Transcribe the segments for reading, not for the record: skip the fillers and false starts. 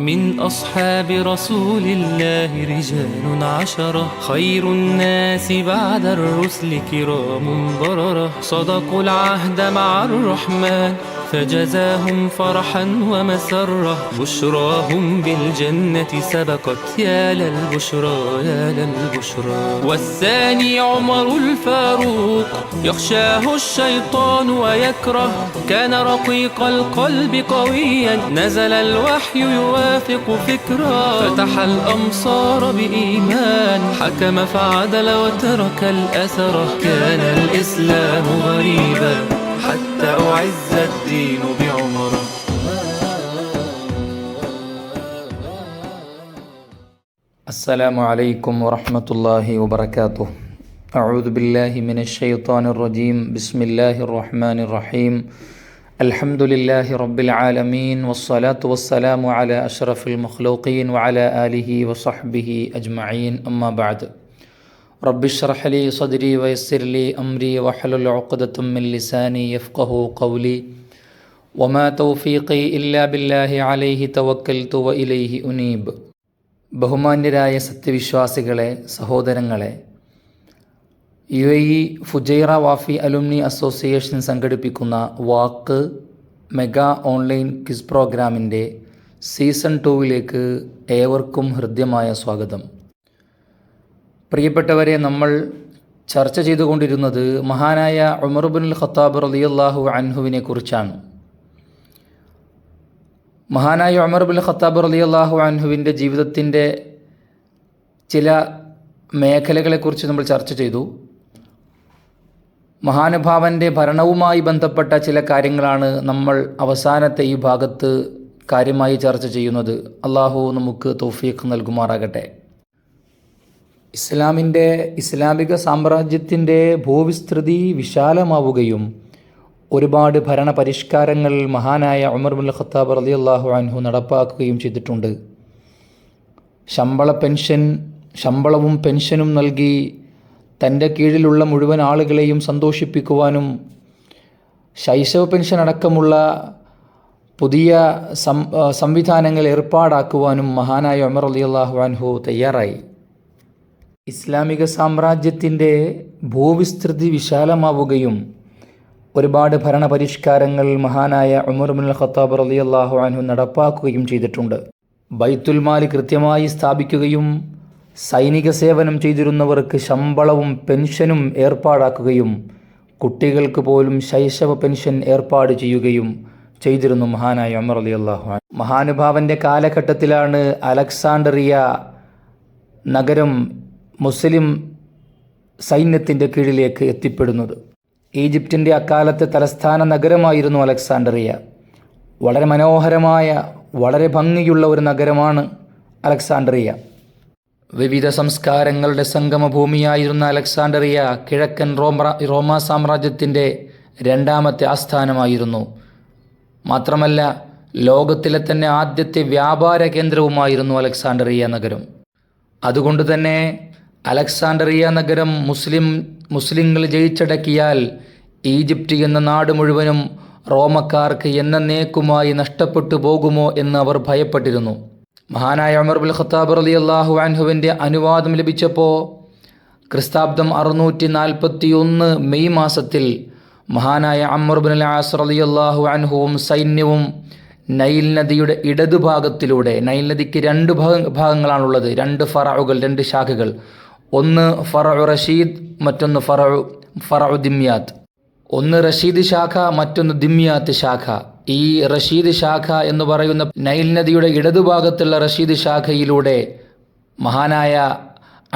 من أصحاب رسول الله رجال عشرة خير الناس بعد الرسل كرام بررة صدقوا العهد مع الرحمن فجزاهم فرحا ومسرة بشراهم بالجنة سبقت يا للبشرى يا للبشرى. والثاني عمر الفاروق يخشاه الشيطان ويكره كان رقيق القلب قويا نزل الوحي يوافق فكرا فتح الأمصار بإيمان حكم فعدل وترك الأثر كان الإسلام غريبا حتى أعز الدين بعمر. السلام عليكم ورحمة الله وبركاته. أعوذ بالله من الشيطان الرجيم. بسم الله الرحمن الرحيم. الحمد لله رب العالمين والصلاة والسلام على أشرف المخلوقين وعلى آله وصحبه أجمعين. أما بعد. رب اشرح لي صدري ويسر لي أمري واحلل عقدة من لساني يفقه قولي وما توفيقي إلا بالله عليه توكلت وإليه أنيب. ബഹുമാന്യരായ സത്യവിശ്വാസികളെ, സഹോദരങ്ങളെ, UAE Fujairah Wafy alumni association സംഘടിപ്പിക്കുന്ന വാക്ക് മെഗാ ഓൺലൈൻ ക്വിസ് പ്രോഗ്രാമിൻ്റെ സീസൺ 2 ഏവർക്കും ഹൃദ്യമായ സ്വാഗതം. പ്രിയപ്പെട്ടവരെ, നമ്മൾ ചർച്ച ചെയ്തുകൊണ്ടിരുന്നത് മഹാനായ ഉമർ ഇബ്നുൽ ഖത്താബ് റളിയല്ലാഹു അൻഹുവിനെ കുറിച്ചാണ്. മഹാനായ ഉമർ ഇബ്നുൽ ഖത്താബ് റളിയല്ലാഹു അൻഹുവിൻ്റെ ജീവിതത്തിൻ്റെ ചില മേഖലകളെക്കുറിച്ച് നമ്മൾ ചർച്ച ചെയ്തു. മഹാനുഭാവൻ്റെ ഭരണവുമായി ബന്ധപ്പെട്ട ചില കാര്യങ്ങളാണ് നമ്മൾ അവസാനത്തെ ഈ ഭാഗത്ത് കാര്യമായി ചർച്ച ചെയ്യുന്നത്. അള്ളാഹു നമുക്ക് തൗഫീഖ് നൽകുമാറാകട്ടെ. ഇസ്ലാമിക സാമ്രാജ്യത്തിൻ്റെ ഭൂവിസ്തൃതി വിശാലമാവുകയും ഒരുപാട് ഭരണ പരിഷ്കാരങ്ങൾ മഹാനായ ഉമർ ഇബ്നുൽ ഖത്താബ് റളിയല്ലാഹു അൻഹു നടപ്പാക്കുകയും ചെയ്തിട്ടുണ്ട്. ശമ്പളവും പെൻഷനും നൽകി തൻ്റെ കീഴിലുള്ള മുഴുവൻ ആളുകളെയും സന്തോഷിപ്പിക്കുവാനും ശൈശവ പെൻഷൻ അടക്കമുള്ള പുതിയ സംവിധാനങ്ങൾ ഏർപ്പാടാക്കുവാനും മഹാനായ ഉമർ റളിയല്ലാഹു അൻഹു തയ്യാറായി. ഇസ്ലാമിക സാമ്രാജ്യത്തിൻ്റെ ഭൂവിസ്തൃതി വിശാലമാവുകയും ഒരുപാട് ഭരണപരിഷ്കാരങ്ങൾ മഹാനായ ഉമർ ഇബ്നുൽ ഖത്താബ് റളിയല്ലാഹു അൻഹു നടപ്പാക്കുകയും ചെയ്തിട്ടുണ്ട്. ബൈത്തുൽ മാൽ കൃത്യമായി സ്ഥാപിക്കുകയും സൈനിക സേവനം ചെയ്തിരുന്നവർക്ക് ശമ്പളവും പെൻഷനും ഏർപ്പാടാക്കുകയും കുട്ടികൾക്ക് പോലും ശൈശവ പെൻഷൻ ഏർപ്പാട് ചെയ്യുകയും ചെയ്തിരുന്നു മഹാനായ ഉമർ റളിയല്ലാഹു അൻഹു. മഹാനുഭാവൻ്റെ കാലഘട്ടത്തിലാണ് അലക്സാണ്ട്രിയ നഗരം മുസ്ലിം സൈന്യത്തിൻ്റെ കീഴിലേക്ക് എത്തിപ്പെടുന്നത്. ഈജിപ്തിൻ്റെ അക്കാലത്തെ തലസ്ഥാന നഗരമായിരുന്നു അലക്സാണ്ട്രിയ. വളരെ മനോഹരമായ, വളരെ ഭംഗിയുള്ള ഒരു നഗരമാണ് അലക്സാണ്ട്രിയ. വിവിധ സംസ്കാരങ്ങളുടെ സംഗമഭൂമിയായിരുന്ന അലക്സാണ്ട്രിയ കിഴക്കൻ റോമാ സാമ്രാജ്യത്തിൻ്റെ രണ്ടാമത്തെ ആസ്ഥാനമായിരുന്നു. മാത്രമല്ല, ലോകത്തിലെ തന്നെ ആദ്യത്തെ വ്യാപാര കേന്ദ്രവുമായിരുന്നു അലക്സാണ്ട്രിയ നഗരം. അതുകൊണ്ട് തന്നെ അലക്സാണ്ട്രിയ നഗരം മുസ്ലിങ്ങൾ ജയിച്ചടക്കിയാൽ ഈജിപ്റ്റ് എന്ന നാട് മുഴുവനും റോമക്കാർക്ക് എന്നേക്കുമായി നഷ്ടപ്പെട്ടു പോകുമോ എന്ന് അവർ ഭയപ്പെട്ടിരുന്നു. മഹാനായ ഉമർ ഇബ്നുൽ ഖത്താബ് റളിയല്ലാഹു അൻഹുവിൻ്റെ അനുവാദം ലഭിച്ചപ്പോൾ ക്രിസ്താബ്ദം 641 മെയ് മാസത്തിൽ മഹാനായ അംർ ഇബ്നുൽ ആസ് റളിയല്ലാഹു അൻഹുവും സൈന്യവും നൈൽ നദിയുടെ ഇടതുഭാഗത്തിലൂടെ, നൈൽ നദിക്ക് 2 ഭാഗങ്ങളാണുള്ളത്, 2 ഫറഉകൾ, 2 ശാഖകൾ. ഒന്ന് ഫറഉ റഷീദ്, മറ്റൊന്ന് ഫറഉ ദിമ്യാത്ത്. ഒന്ന് റഷീദ് ശാഖ, മറ്റൊന്ന് ദിമ്യാത്ത് ശാഖ. ഈ റഷീദ് ശാഖ എന്ന് പറയുന്ന നൈൽ നദിയുടെ ഇടതുഭാഗത്തുള്ള റഷീദ് ശാഖയിലൂടെ മഹാനായ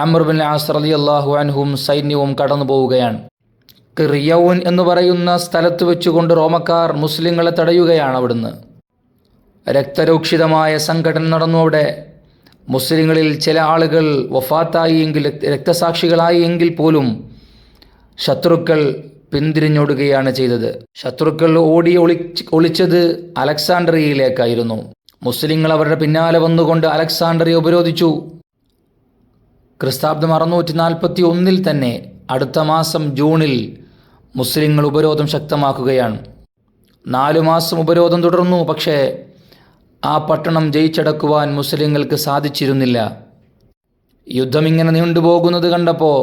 അംർ ഇബ്നുൽ ആസ് റളിയല്ലാഹു അൻഹുവും സൈന്യവും കടന്നു പോവുകയാണ്. ഖിർയൗൻ എന്ന് പറയുന്ന സ്ഥലത്ത് വെച്ചുകൊണ്ട് റോമക്കാർ മുസ്ലിങ്ങളെ തടയുകയാണ്. അവിടുന്ന് രക്തരൂക്ഷിതമായ സംഘടന നടന്നു. അവിടെ മുസ്ലിങ്ങളിൽ ചില ആളുകൾ വഫാത്തായി എങ്കിൽ, രക്തസാക്ഷികളായി എങ്കിൽ പോലും ശത്രുക്കൾ പിന്തിരിഞ്ഞോടുകയാണ് ചെയ്തത്. ശത്രുക്കൾ ഒളിച്ചത് അലക്സാണ്ട്രിയയിലേക്കായിരുന്നു. മുസ്ലിങ്ങൾ അവരുടെ പിന്നാലെ വന്നുകൊണ്ട് അലക്സാണ്ട്രിയ ഉപരോധിച്ചു. ക്രിസ്താബ്ദം 641 തന്നെ അടുത്ത മാസം ജൂണിൽ മുസ്ലിങ്ങൾ ഉപരോധം ശക്തമാക്കുകയാണ്. 4 മാസം ഉപരോധം തുടർന്നു. പക്ഷേ ആ പട്ടണം ജയിച്ചടക്കുവാൻ മുസ്ലിങ്ങൾക്ക് സാധിച്ചിരുന്നില്ല. യുദ്ധം ഇങ്ങനെ നീണ്ടുപോകുന്നത് കണ്ടപ്പോൾ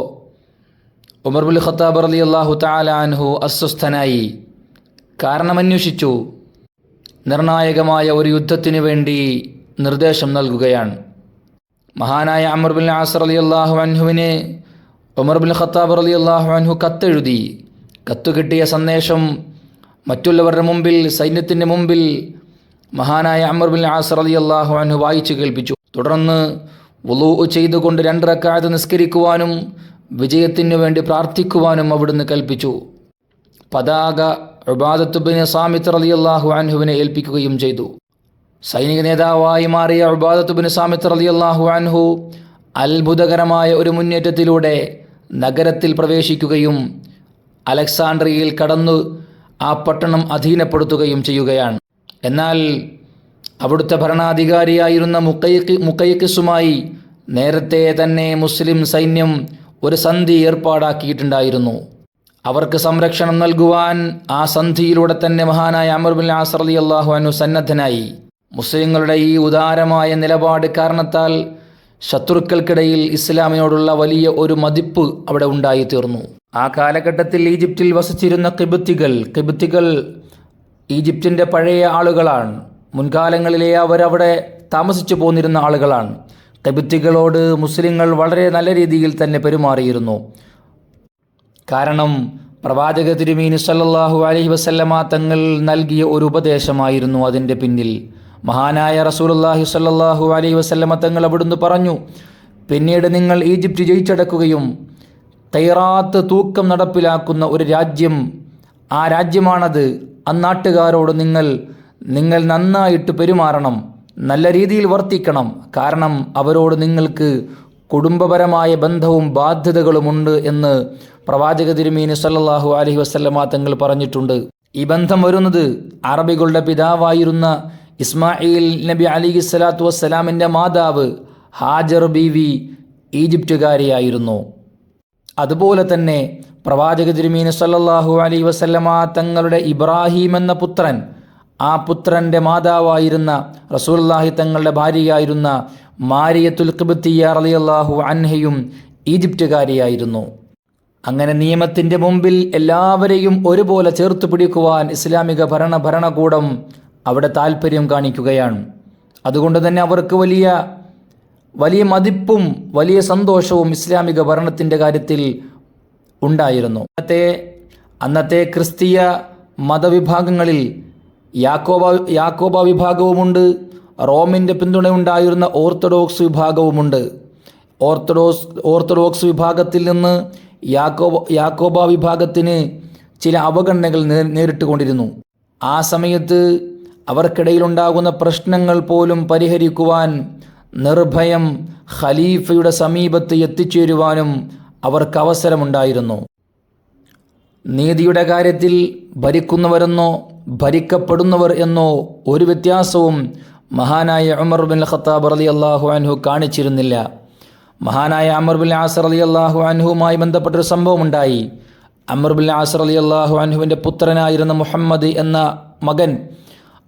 ഉമർ ബിൻ ഖത്താബ് റളിയല്ലാഹു തആല അൻഹു അസ്വസ്ഥനായി. കാരണമന്വേഷിച്ചു. നിർണായകമായ ഒരു യുദ്ധത്തിന് വേണ്ടി നിർദ്ദേശം നൽകുകയാണ്. മഹാനായ അംർ ബിൻ ആസ് റളിയല്ലാഹു അൻഹുവിനെ ഉമർ ബിൻ ഖത്താബ് റളിയല്ലാഹു അൻഹു കത്തെഴുതി. കത്തു കിട്ടിയ സന്ദേശം മറ്റുള്ളവരുടെ മുമ്പിൽ, സൈന്യത്തിൻ്റെ മുമ്പിൽ മഹാനായ അംർ ബിൻ ആസ് റളിയല്ലാഹു അൻഹു വായിച്ചു കേൾപ്പിച്ചു. തുടർന്ന് വുളൂ ചെയ്തുകൊണ്ട് 2 റക്അത്ത് നിസ്കരിക്കുവാനും വിജയത്തിനു വേണ്ടി പ്രാർത്ഥിക്കുവാനും അവിടുന്ന് കൽപ്പിച്ചു. പതാക ഉബാദത്ത് ബിൻ സാമിത്ത് റളിയല്ലാഹു അൻഹുവിനെ ഏൽപ്പിക്കുകയും ചെയ്തു. സൈനിക നേതാവായി മാറിയ ഉബാദത്ത് ബിൻ സാമിത്ത് റളിയല്ലാഹു അൻഹു അത്ഭുതകരമായ ഒരു മുന്നേറ്റത്തിലൂടെ നഗരത്തിൽ പ്രവേശിക്കുകയും അലക്സാണ്ട്രിയയിൽ കടന്നു ആ പട്ടണം അധീനപ്പെടുത്തുകയും ചെയ്യുകയാണ്. എന്നാൽ അവിടുത്തെ ഭരണാധികാരിയായിരുന്ന മുഖൈഖിസുമായി നേരത്തെ തന്നെ മുസ്ലിം സൈന്യം ഒരു സന്ധി ഏർപ്പാടാക്കിയിട്ടുണ്ടായിരുന്നു. അവർക്ക് സംരക്ഷണം നൽകുവാൻ ആ സന്ധിയിലൂടെ തന്നെ മഹാനായ അംർ ബിൻ ആസ് റളിയല്ലാഹു അൻഹു സന്നദ്ധനായി. മുസ്ലിങ്ങളുടെ ഈ ഉദാരമായ നിലപാട് കാരണത്താൽ ശത്രുക്കൾക്കിടയിൽ ഇസ്ലാമിനോടുള്ള വലിയ ഒരു മതിപ്പ് അവിടെ ഉണ്ടായിത്തീർന്നു. ആ കാലഘട്ടത്തിൽ ഈജിപ്തിൽ വസിച്ചിരുന്ന കിബത്തികൾ ഈജിപ്തിൻ്റെ പഴയ ആളുകളാണ്. മുൻകാലങ്ങളിലെ അവരവിടെ താമസിച്ചു പോന്നിരുന്ന ആളുകളാണ്. കിബത്തികളോട് മുസ്ലിങ്ങൾ വളരെ നല്ല രീതിയിൽ തന്നെ പെരുമാറിയിരുന്നു. കാരണം പ്രവാചക തിരുമേനി സല്ലല്ലാഹു അലൈഹി വസല്ലമ തങ്ങൾ നൽകിയ ഒരു ഉപദേശമായിരുന്നു അതിൻ്റെ പിന്നിൽ. മഹാനായ റസൂലുള്ളാഹി സ്വല്ലല്ലാഹു അലൈഹി വസല്ലമ തങ്ങൾ അവിടുന്ന് പറഞ്ഞു, പിന്നീട് നിങ്ങൾ ഈജിപ്റ്റ് ജയിച്ചടക്കുകയും ഖൈറാത്ത് തൂക്കം നടപ്പിലാക്കുന്ന ഒരു രാജ്യം, ആ രാജ്യമാണത്. അന്നാട്ടുകാരോട് നിങ്ങൾ നന്നായിട്ട് പെരുമാറണം, നല്ല രീതിയിൽ വർത്തിക്കണം. കാരണം അവരോട് നിങ്ങൾക്ക് കുടുംബപരമായ ബന്ധവും ബാധ്യതകളുമുണ്ട് എന്ന് പ്രവാചക തിരുമേനി സല്ലല്ലാഹു അലൈഹി വസല്ലമ തങ്ങൾ പറഞ്ഞിട്ടുണ്ട്. ഈ ബന്ധം വരുന്നത് അറബികളുടെ പിതാവായിരുന്ന ഇസ്മായിൽ നബി അലൈഹി സ്വലാത്തു വസ്സലാമിൻ്റെ മാതാവ് ഹാജർ ബീവി ഈജിപ്തുകാരിയായിരുന്നു. അതുപോലെ തന്നെ പ്രവാചക തിരുമേനി സല്ലല്ലാഹു അലൈഹി വസല്ലമ തങ്ങളുടെ ഇബ്രാഹിം എന്ന പുത്രൻ, ആ പുത്രൻ്റെ മാതാവായിരുന്ന റസൂലുള്ളാഹി തങ്ങളുടെ ഭാര്യയായിരുന്ന മാരിയത്തുൽ ഖിബ്തിയ്യ റളിയല്ലാഹു അൻഹയും ഈജിപ്തുകാരിയായിരുന്നു. അങ്ങനെ നിയമത്തിൻ്റെ മുമ്പിൽ എല്ലാവരെയും ഒരുപോലെ ചേർത്ത് പിടിക്കുവാൻ ഇസ്ലാമിക ഭരണകൂടം അവിടെ താല്പര്യം കാണിക്കുകയാണ്. അതുകൊണ്ട് തന്നെ അവർക്ക് വലിയ മതിപ്പും വലിയ സന്തോഷവും ഇസ്ലാമിക ഭരണത്തിൻ്റെ കാര്യത്തിൽ ഉണ്ടായിരുന്നു. അന്നത്തെ ക്രിസ്തീയ മതവിഭാഗങ്ങളിൽ യാക്കോബ വിഭാഗവുമുണ്ട്, റോമിൻ്റെ പിന്തുണയുണ്ടായിരുന്ന ഓർത്തഡോക്സ് വിഭാഗവുമുണ്ട്. ഓർത്തഡോക്സ് വിഭാഗത്തിൽ നിന്ന് യാക്കോബ വിഭാഗത്തിന് ചില അവഗണനകൾ നേരിട്ടുകൊണ്ടിരുന്നു. ആ സമയത്ത് അവർക്കിടയിലുണ്ടാകുന്ന പ്രശ്നങ്ങൾ പോലും പരിഹരിക്കുവാൻ നിർഭയം ഖലീഫയുടെ സമീപത്ത് എത്തിച്ചേരുവാനും അവർക്ക് അവസരമുണ്ടായിരുന്നു. നീതിയുടെ കാര്യത്തിൽ ഭരിക്കുന്നവരെന്നോ ഭരിക്കപ്പെടുന്നവർ എന്നോ ഒരു വ്യത്യാസവും മഹാനായ ഉമർ ബിൻ ഖത്താബ് റളിയല്ലാഹു അൻഹു കാണിച്ചിരുന്നില്ല. മഹാനായ അംർ ബിൻ ആസ് റളിയല്ലാഹു അൻഹുവുമായി ബന്ധപ്പെട്ടൊരു സംഭവമുണ്ടായി. അംർ ബിൻ ആസ് റളിയല്ലാഹു അൻഹുവിൻ്റെ പുത്രനായിരുന്ന മുഹമ്മദ് എന്ന മകൻ,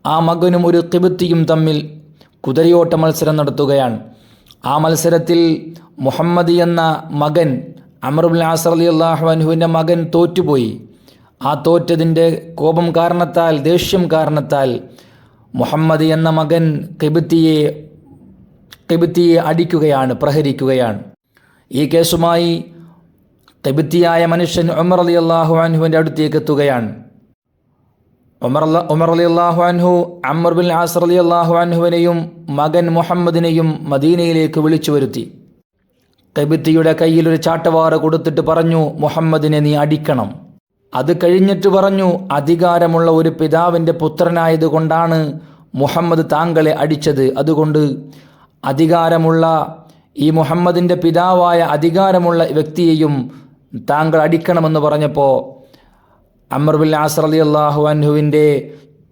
ആ മകനും ഒരു ഖിബ്തിയും തമ്മിൽ കുതിരയോട്ട മത്സരം നടത്തുകയാണ്. ആ മത്സരത്തിൽ മുഹമ്മദ് എന്ന മകൻ, അംർ ബിൻ ആസ് റളിയല്ലാഹു അൻഹുവിൻ്റെ മകൻ തോറ്റുപോയി. ആ തോറ്റതിൻ്റെ കോപം കാരണത്താൽ, ദേഷ്യം കാരണത്താൽ മുഹമ്മദ് എന്ന മകൻ ഖിബ്തിയെ അടിക്കുകയാണ്, പ്രഹരിക്കുകയാണ്. ഈ കേസുമായി ഖിബ്തിയായ മനുഷ്യൻ ഉമർ റളിയല്ലാഹു അൻഹുവിൻ്റെ അടുത്തേക്ക് എത്തുകയാണ്. ഉമർ റളിയല്ലാഹു അൻഹു അംർ ബിൻ ആസ് റളിയല്ലാഹു അൻഹുവിനെയും മകൻ മുഹമ്മദിനെയും മദീനയിലേക്ക് വിളിച്ചു വരുത്തി. ഖിബ്തിയുടെ കയ്യിൽ ഒരു ചാട്ടവാറ് കൊടുത്തിട്ട് പറഞ്ഞു, മുഹമ്മദിനെ നീ അടിക്കണം. അത് കഴിഞ്ഞിട്ട് പറഞ്ഞു, അധികാരമുള്ള ഒരു പിതാവിൻ്റെ പുത്രനായതുകൊണ്ടാണ് മുഹമ്മദ് താങ്കളെ അടിച്ചത്. അതുകൊണ്ട് അധികാരമുള്ള ഈ മുഹമ്മദിൻ്റെ പിതാവായ അധികാരമുള്ള വ്യക്തിയെയും താങ്കൾ അടിക്കണമെന്ന് പറഞ്ഞപ്പോൾ അംർ ബിൻ ആസ് റളിയല്ലാഹു അൻഹുവിൻ്റെ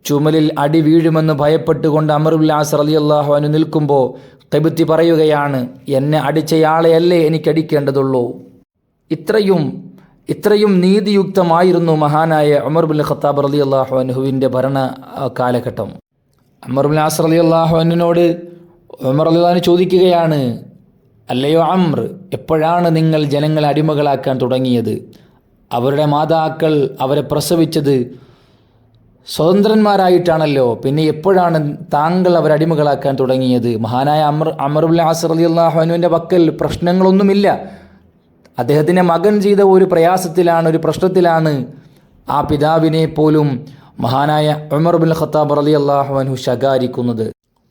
ചുമലിൽ അടി വീഴുമെന്ന് ഭയപ്പെട്ടുകൊണ്ട് അംർ ബിൻ ആസ് റളിയല്ലാഹു അൻഹു നിൽക്കുമ്പോൾ ഖിബ്തി പറയുകയാണ്, എന്നെ അടിച്ചയാളെയല്ലേ എനിക്കടിക്കേണ്ടതുള്ളൂ. ഇത്രയും നീതിയുക്തമായിരുന്നു മഹാനായ ഉമർ ബിൻ ഖത്താബ് റളിയല്ലാഹു അൻഹുവിൻ്റെ ഭരണ കാലഘട്ടം. അമ്മർ ബിൻ ആസ് റളിയല്ലാഹു അൻഹുവിനോട് ഉമർ റളിയല്ലാഹു അൻഹു ചോദിക്കുകയാണ്, അല്ലയോ അമ്ർ, എപ്പോഴാണ് നിങ്ങൾ ജനങ്ങളെ അടിമകളാക്കാൻ തുടങ്ങിയത്? അവരുടെ മാതാക്കൾ അവരെ പ്രസവിച്ചത് സ്വതന്ത്രന്മാരായിട്ടാണല്ലോ, പിന്നെ എപ്പോഴാണ് താങ്കൾ അവരെ അടിമകളാക്കാൻ തുടങ്ങിയത്? മഹാനായ അമർ ബിൻ ആസ് റളിയല്ലാഹു അൻഹുവിൻ്റെ പക്കൽ പ്രശ്നങ്ങളൊന്നുമില്ല. അദ്ദേഹത്തിൻ്റെ മകൻ ചെയ്ത ഒരു പ്രയാസത്തിലാണ്, ഒരു പ്രശ്നത്തിലാണ് ആ പിതാവിനെ പോലും മഹാനായ ഉമർ ബിൻ ഖത്താബ് റളിയല്ലാഹു അൻഹു ശകാരിക്കുന്നത്.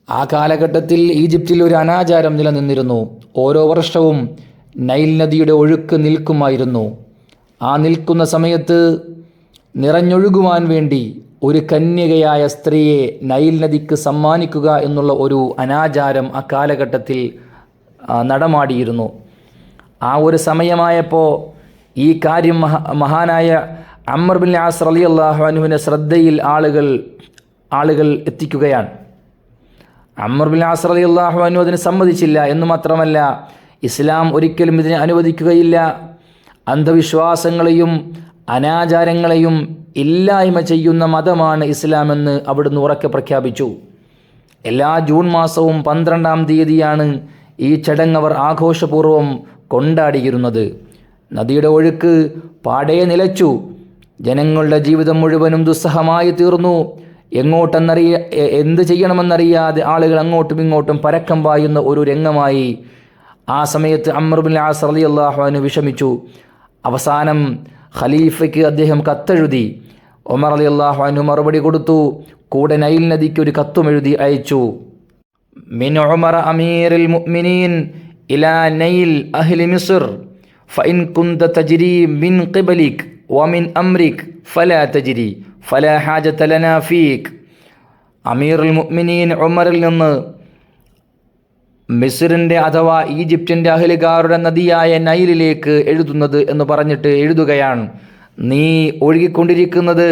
ആ കാലഘട്ടത്തിൽ ഈജിപ്തിൽ ഒരു അനാചാരം നിലനിന്നിരുന്നു. ഓരോ വർഷവും നൈൽ നദിയുടെ ഒഴുക്ക് നിൽക്കുമായിരുന്നു. ആ നിൽക്കുന്ന സമയത്ത് നിറഞ്ഞൊഴുകുവാൻ വേണ്ടി ഒരു കന്യകയായ സ്ത്രീയെ നൈൽ നദിക്ക് സമ്മാനിക്കുക എന്നുള്ള ഒരു അനാചാരം ആ കാലഘട്ടത്തിൽ നടമാടിയിരുന്നു. ആ ഒരു സമയമായപ്പോൾ ഈ കാര്യം മഹാനായ അമ്മർ ബിൻ ആസ് റളിയല്ലാഹു അൻഹുവിൻ്റെ ശ്രദ്ധയിൽ ആളുകൾ എത്തിക്കുകയാണ്. അമ്മർ ബിൻ ആസ് റളിയല്ലാഹു അൻഹു അതിന് സമ്മതിച്ചില്ല എന്ന് മാത്രമല്ല, ഇസ്ലാം ഒരിക്കലും ഇതിനെ അനുവദിക്കുകയില്ല, അന്ധവിശ്വാസങ്ങളെയും അനാചാരങ്ങളെയും ഇല്ലായ്മ ചെയ്യുന്ന മതമാണ് ഇസ്ലാമെന്ന് അവിടുന്ന് ഉറക്കെ പ്രഖ്യാപിച്ചു. എല്ലാ ജൂൺ മാസവും 12-ാം തീയതിയാണ് ഈ ചടങ്ങവർ ആഘോഷപൂർവ്വം കൊണ്ടാടിയിരുന്നത്. നദിയുടെ ഒഴുക്ക് പാടെ നിലച്ചു. ജനങ്ങളുടെ ജീവിതം മുഴുവനും ദുസ്സഹമായി തീർന്നു. എന്ത് ചെയ്യണമെന്നറിയാതെ ആളുകൾ അങ്ങോട്ടും ഇങ്ങോട്ടും പരക്കം പായുന്ന ഒരു രംഗമായി. ആ സമയത്ത് അമ്ർ ബിൻ ആസ് റളിയല്ലാഹു അൻഹു വിഷമിച്ചു. അവസാനം ഖലീഫയ്ക്ക് അദ്ദേഹം കത്തെഴുതി. ഉമർ റളിയല്ലാഹു അൻഹു മറുപടി കൊടുത്തു. കൂടെ നൈൽ നദിക്ക് ഒരു കത്തുമെഴുതി അയച്ചു. മിൻ ഉമർ അമീറുൽ മുഅ്മിനീൻ ഇലാ നൈൽ അഹ്ലി മിസ്ർ ഫഇൻ കുന്ത തജ്രി മിൻ ഖിബലിക് വമിൻ അംരിക് ഫലാ തജ്രി ഫലാ ഹാജത ലനാ ഫീക്. അമീറുൽ മുഅ്മിനീൻ ഉമറിൽ നിന്ന് മിസ്റിൻ്റെ അഥവാ ഈജിപ്തിൻ്റെ അഹ്ലുകാരുടെ നദിയായ നൈലിലേക്ക് എഴുതുന്നത് എന്ന് പറഞ്ഞിട്ട് എഴുതുകയാണ്, നീ ഒഴുകിക്കൊണ്ടിരിക്കുന്നത്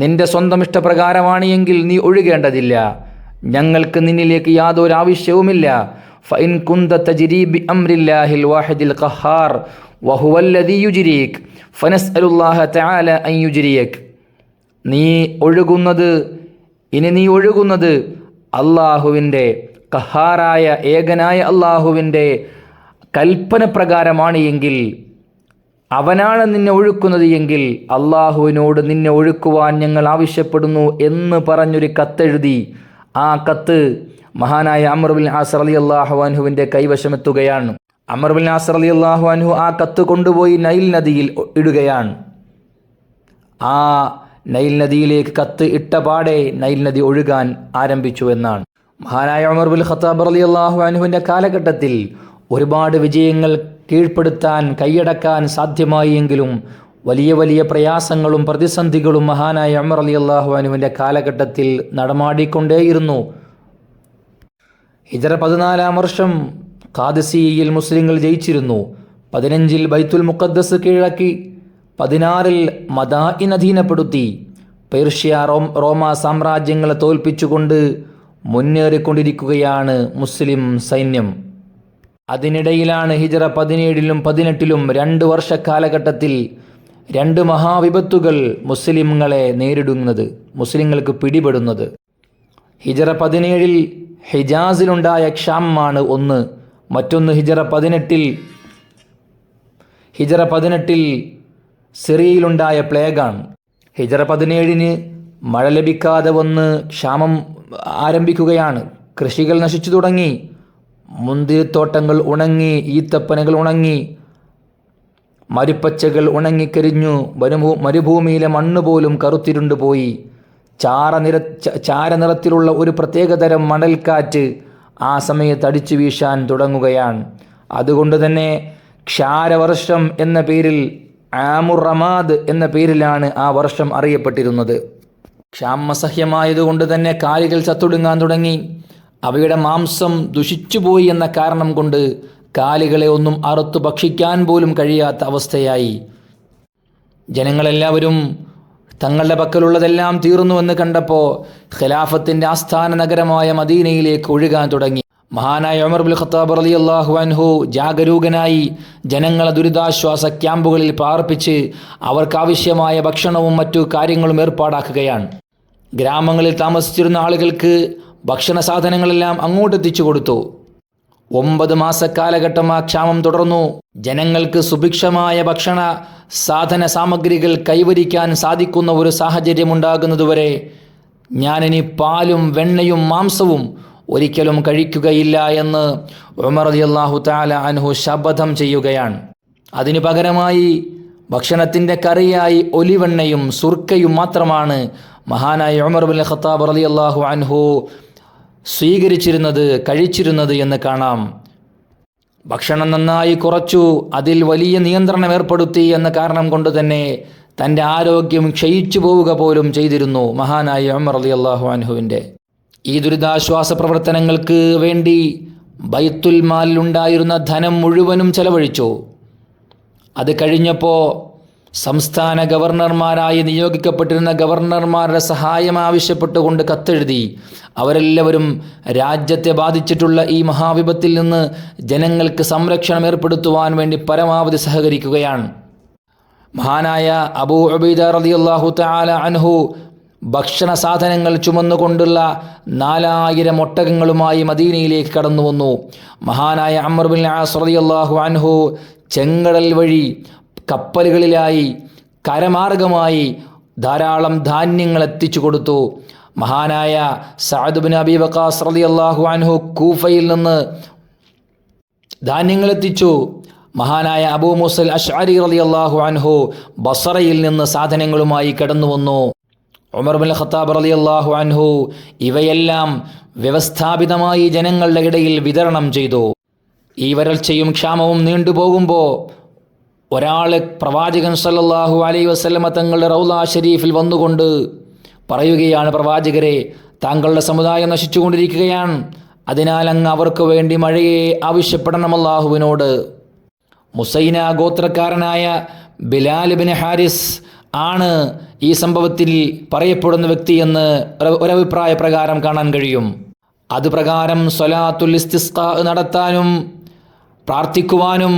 നിന്റെ സ്വന്തം ഇഷ്ടപ്രകാരമാണ് എങ്കിൽ നീ ഒഴുകേണ്ടതില്ല. ഞങ്ങൾക്ക് നിന്നിലേക്ക് യാതൊരു ആവശ്യവുമില്ല. ഫഇൻ കുന്ത തജ്രി ബി അംരില്ലാഹിൽ വാഹിദിൽ ഖഹാർ വഹുവല്ലദീ യുജ്രീക് ഫനസ്അലുല്ലാഹ തആല അൻ യുജ്രിയക്. നീ ഒഴുകുന്നത് അള്ളാഹുവിൻ്റെ ഖഹാറായ ഏകനായ അള്ളാഹുവിൻ്റെ കൽപ്പന പ്രകാരമാണ് എങ്കിൽ, അവനാണ് നിന്നെ ഒഴുക്കുന്നത് എങ്കിൽ അള്ളാഹുവിനോട് നിന്നെ ഒഴുക്കുവാൻ ഞങ്ങൾ ആവശ്യപ്പെടുന്നു എന്ന് പറഞ്ഞൊരു കത്തെഴുതി. ആ കത്ത് മഹാനായ അമ്ർ ബിൻ ആസ് റളിയല്ലാഹു അൻഹുവിൻ്റെ കൈവശമെത്തുകയാണ്. അമ്ർ ബിൻ ആസ് റളിയല്ലാഹു അൻഹു ആ കത്ത് കൊണ്ടുപോയി നൈൽ നദിയിൽ ഇടുകയാണ്. ആ നൈൽ നദിയിലേക്ക് കത്ത് ഇട്ടപാടെ നൈൽ നദി ഒഴുകാൻ ആരംഭിച്ചു എന്നാണ്. മഹാനായ ഉമർ ബിൻ ഖത്താബ് റളിയല്ലാഹു അൻഹുവിൻ്റെ കാലഘട്ടത്തിൽ ഒരുപാട് വിജയങ്ങൾ കീഴ്പ്പെടുത്താൻ കൈയടക്കാൻ സാധ്യമായി എങ്കിലും വലിയ വലിയ പ്രയാസങ്ങളും പ്രതിസന്ധികളും മഹാനായ ഉമർ റളിയല്ലാഹു അൻഹുവിൻ്റെ കാലഘട്ടത്തിൽ നടമാടിക്കൊണ്ടേയിരുന്നു. ഹിജ്റ 14-ാം വർഷം ഖാദിസിയയിൽ മുസ്ലിങ്ങൾ ജയിച്ചിരുന്നു. 15-ൽ ബൈത്തുൽ മുഖദ്ദസ് കീഴടക്കി. 16-ൽ മദാഇൻ അധീനപ്പെടുത്തി. പേർഷ്യ റോമ സാമ്രാജ്യങ്ങളെ തോൽപ്പിച്ചുകൊണ്ട് മുന്നേറിക്കൊണ്ടിരിക്കുകയാണ് മുസ്ലിം സൈന്യം. അതിനിടയിലാണ് ഹിജ്റ 17-ലും 18-ലും 2 വർഷ കാലഘട്ടത്തിൽ 2 മഹാവിപത്തുകൾ മുസ്ലിങ്ങളെ നേരിടുന്നത്, മുസ്ലിങ്ങൾക്ക് പിടിപെടുന്നത്. ഹിജ്റ 17-ൽ ഹിജാസിലുണ്ടായ ക്ഷാമമാണ് ഒന്ന്. മറ്റൊന്ന് ഹിജ്റ 18-ൽ സിറിയയിലുണ്ടായ പ്ലേഗാണ്. ഹിജ്റ 17-ന് മഴ ലഭിക്കാതെ വന്ന് ക്ഷാമം ആരംഭിക്കുകയാണ്. കൃഷികൾ നശിച്ചു തുടങ്ങി. മുന്തിരിത്തോട്ടങ്ങൾ ഉണങ്ങി, ഈത്തപ്പനകൾ ഉണങ്ങി, മരുപ്പച്ചകൾ ഉണങ്ങിക്കരിഞ്ഞു. മരുഭൂമിയിലെ മണ്ണ് പോലും കറുത്തിരുണ്ടുപോയി. ചാരനിറത്തിലുള്ള ഒരു പ്രത്യേകതരം മണൽക്കാറ്റ് ആ സമയത്ത് അടിച്ചു വീശാൻ തുടങ്ങുകയാണ്. അതുകൊണ്ട് തന്നെ ക്ഷാരവർഷം എന്ന പേരിൽ, ആമുർ റമാദ് എന്ന പേരിലാണ് ആ വർഷം അറിയപ്പെട്ടിരുന്നത്. ക്ഷാമസഹ്യമായതുകൊണ്ട് തന്നെ കാലികൾ ചത്തൊടുങ്ങാൻ തുടങ്ങി. അവയുടെ മാംസം ദുഷിച്ചുപോയി എന്ന കാരണം കൊണ്ട് കാലികളെ ഒന്നും അറുത്തു ഭക്ഷിക്കാൻ പോലും കഴിയാത്ത അവസ്ഥയായി. ജനങ്ങളെല്ലാവരും തങ്ങളുടെ പക്കലുള്ളതെല്ലാം തീർന്നുവെന്ന് കണ്ടപ്പോൾ ഖിലാഫത്തിൻ്റെ ആസ്ഥാന നഗരമായ മദീനയിലേക്ക് ഒഴുകാൻ തുടങ്ങി. മഹാനായ ഉമർ ബിൻ ഖത്താബ് റളിയല്ലാഹു അൻഹു ജാഗരൂകനായി ജനങ്ങളെ ദുരിതാശ്വാസ ക്യാമ്പുകളിൽ പാർപ്പിച്ച് അവർക്കാവശ്യമായ ഭക്ഷണവും മറ്റു കാര്യങ്ങളും ഏർപ്പാടാക്കുകയാണ്. ഗ്രാമങ്ങളിൽ താമസിച്ചിരുന്ന ആളുകൾക്ക് ഭക്ഷണ സാധനങ്ങളെല്ലാം അങ്ങോട്ടെത്തിച്ചു കൊടുത്തു. 9 മാസക്കാലഘട്ടം ആ ക്ഷാമം തുടർന്നു. ജനങ്ങൾക്ക് സുഭിക്ഷമായ ഭക്ഷണ സാധന സാമഗ്രികൾ കൈവരിക്കാൻ സാധിക്കുന്ന ഒരു സാഹചര്യമുണ്ടാകുന്നതുവരെ ഞാനിനി പാലും വെണ്ണയും മാംസവും ഒരിക്കലും കഴിക്കുകയില്ല എന്ന് ഉമർ റളിയല്ലാഹു തആല അൻഹു ശപഥം ചെയ്യുകയാണ്. അതിനു പകരമായി ഭക്ഷണത്തിൻ്റെ കറിയായി ഒലിവെണ്ണയും സുർക്കയും മാത്രമാണ് മഹാനായ ഉമർ ഇബ്നുൽ ഖത്താബ് റളിയല്ലാഹു അൻഹു സ്വീകരിച്ചിരുന്നത്, കഴിച്ചിരുന്നത് എന്ന് കാണാം. ഭക്ഷണം നന്നായി കുറച്ചു, അതിൽ വലിയ നിയന്ത്രണം ഏർപ്പെടുത്തി എന്ന കാരണം കൊണ്ട് തന്നെ തൻ്റെ ആരോഗ്യം ക്ഷയിച്ചു പോവുക പോലും ചെയ്തിരുന്നു മഹാനായ ഉമർ റളിയല്ലാഹു അൻഹുവിൻ്റെ. ഈ ദുരിതാശ്വാസ പ്രവർത്തനങ്ങൾക്ക് വേണ്ടി ബൈത്തുൽ മാലിലുണ്ടായിരുന്ന ധനം മുഴുവനും ചെലവഴിച്ചു. അത് കഴിഞ്ഞപ്പോൾ സംസ്ഥാന ഗവർണർമാരായി നിയോഗിക്കപ്പെട്ടിരുന്ന ഗവർണർമാരുടെ സഹായം ആവശ്യപ്പെട്ടുകൊണ്ട് കത്തെഴുതി. അവരെല്ലാവരും രാജ്യത്തെ ബാധിച്ചിട്ടുള്ള ഈ മഹാവിപത്തിൽ നിന്ന് ജനങ്ങൾക്ക് സംരക്ഷണം ഏർപ്പെടുത്തുവാൻ വേണ്ടി പരമാവധി സഹകരിക്കുകയാണ്. മഹാനായ അബൂ ഉബൈദ റളിയല്ലാഹു തആല അൻഹു ഭക്ഷണ സാധനങ്ങൾ ചുമന്നുകൊണ്ടുള്ള 4000 ഒട്ടകങ്ങളുമായി മദീനയിലേക്ക് കടന്നു വന്നു. മഹാനായ അംർ ഇബ്നുൽ ആസ് റളിയല്ലാഹു അൻഹു ചെങ്കടൽ വഴി കപ്പലുകളിലായി കരമാർഗമായി ധാരാളം ധാന്യങ്ങൾ എത്തിച്ചു കൊടുത്തു. മഹാനായ സഅദ് ഇബ്നു അബീ വഖാസ് റളിയല്ലാഹു അൻഹു കൂഫയിൽ നിന്ന് ധാന്യങ്ങൾ എത്തിച്ചു. മഹാനായ അബൂ മൂസൽ അശ്അരി റളിയല്ലാഹു അൻഹു ബസറയിൽ നിന്ന് സാധനങ്ങളുമായി കടന്നു വന്നു. ഉമർ ഇബ്നുൽ ഖത്താബ് റളിയല്ലാഹു അൻഹു ഇവയെല്ലാം വ്യവസ്ഥാപിതമായി ജനങ്ങളുടെ ഇടയിൽ വിതരണം ചെയ്തു. ഈ വരൾച്ചയും ക്ഷാമവും നീണ്ടുപോകുമ്പോൾ ഒരാൾ പ്രവാചകൻ സല്ലല്ലാഹു അലൈഹി വസല്ലമ തങ്ങളുടെ റൗള ഷരീഫിൽ വന്നുകൊണ്ട് പറയുകയാണ്, പ്രവാചകരെ, താങ്കളുടെ സമുദായം നശിച്ചുകൊണ്ടിരിക്കുകയാണ്, അതിനാൽ അങ്ങ് അവർക്ക് വേണ്ടി മഴയെ ആവശ്യപ്പെടണം അല്ലാഹുവിനോട്. മുസൈന ഗോത്രക്കാരനായ ബിലാൽ ഇബ്നു ഹാരിസ് ആണ് ഈ സംഭവത്തിൽ പറയപ്പെടുന്ന വ്യക്തിയെന്ന് ഒരഭിപ്രായ പ്രകാരം കാണാൻ കഴിയും. അതുപ്രകാരം സ്വലാത്തുൽ ഇസ്തിസ്ഖാ നടത്താനും പ്രാർത്ഥിക്കുവാനും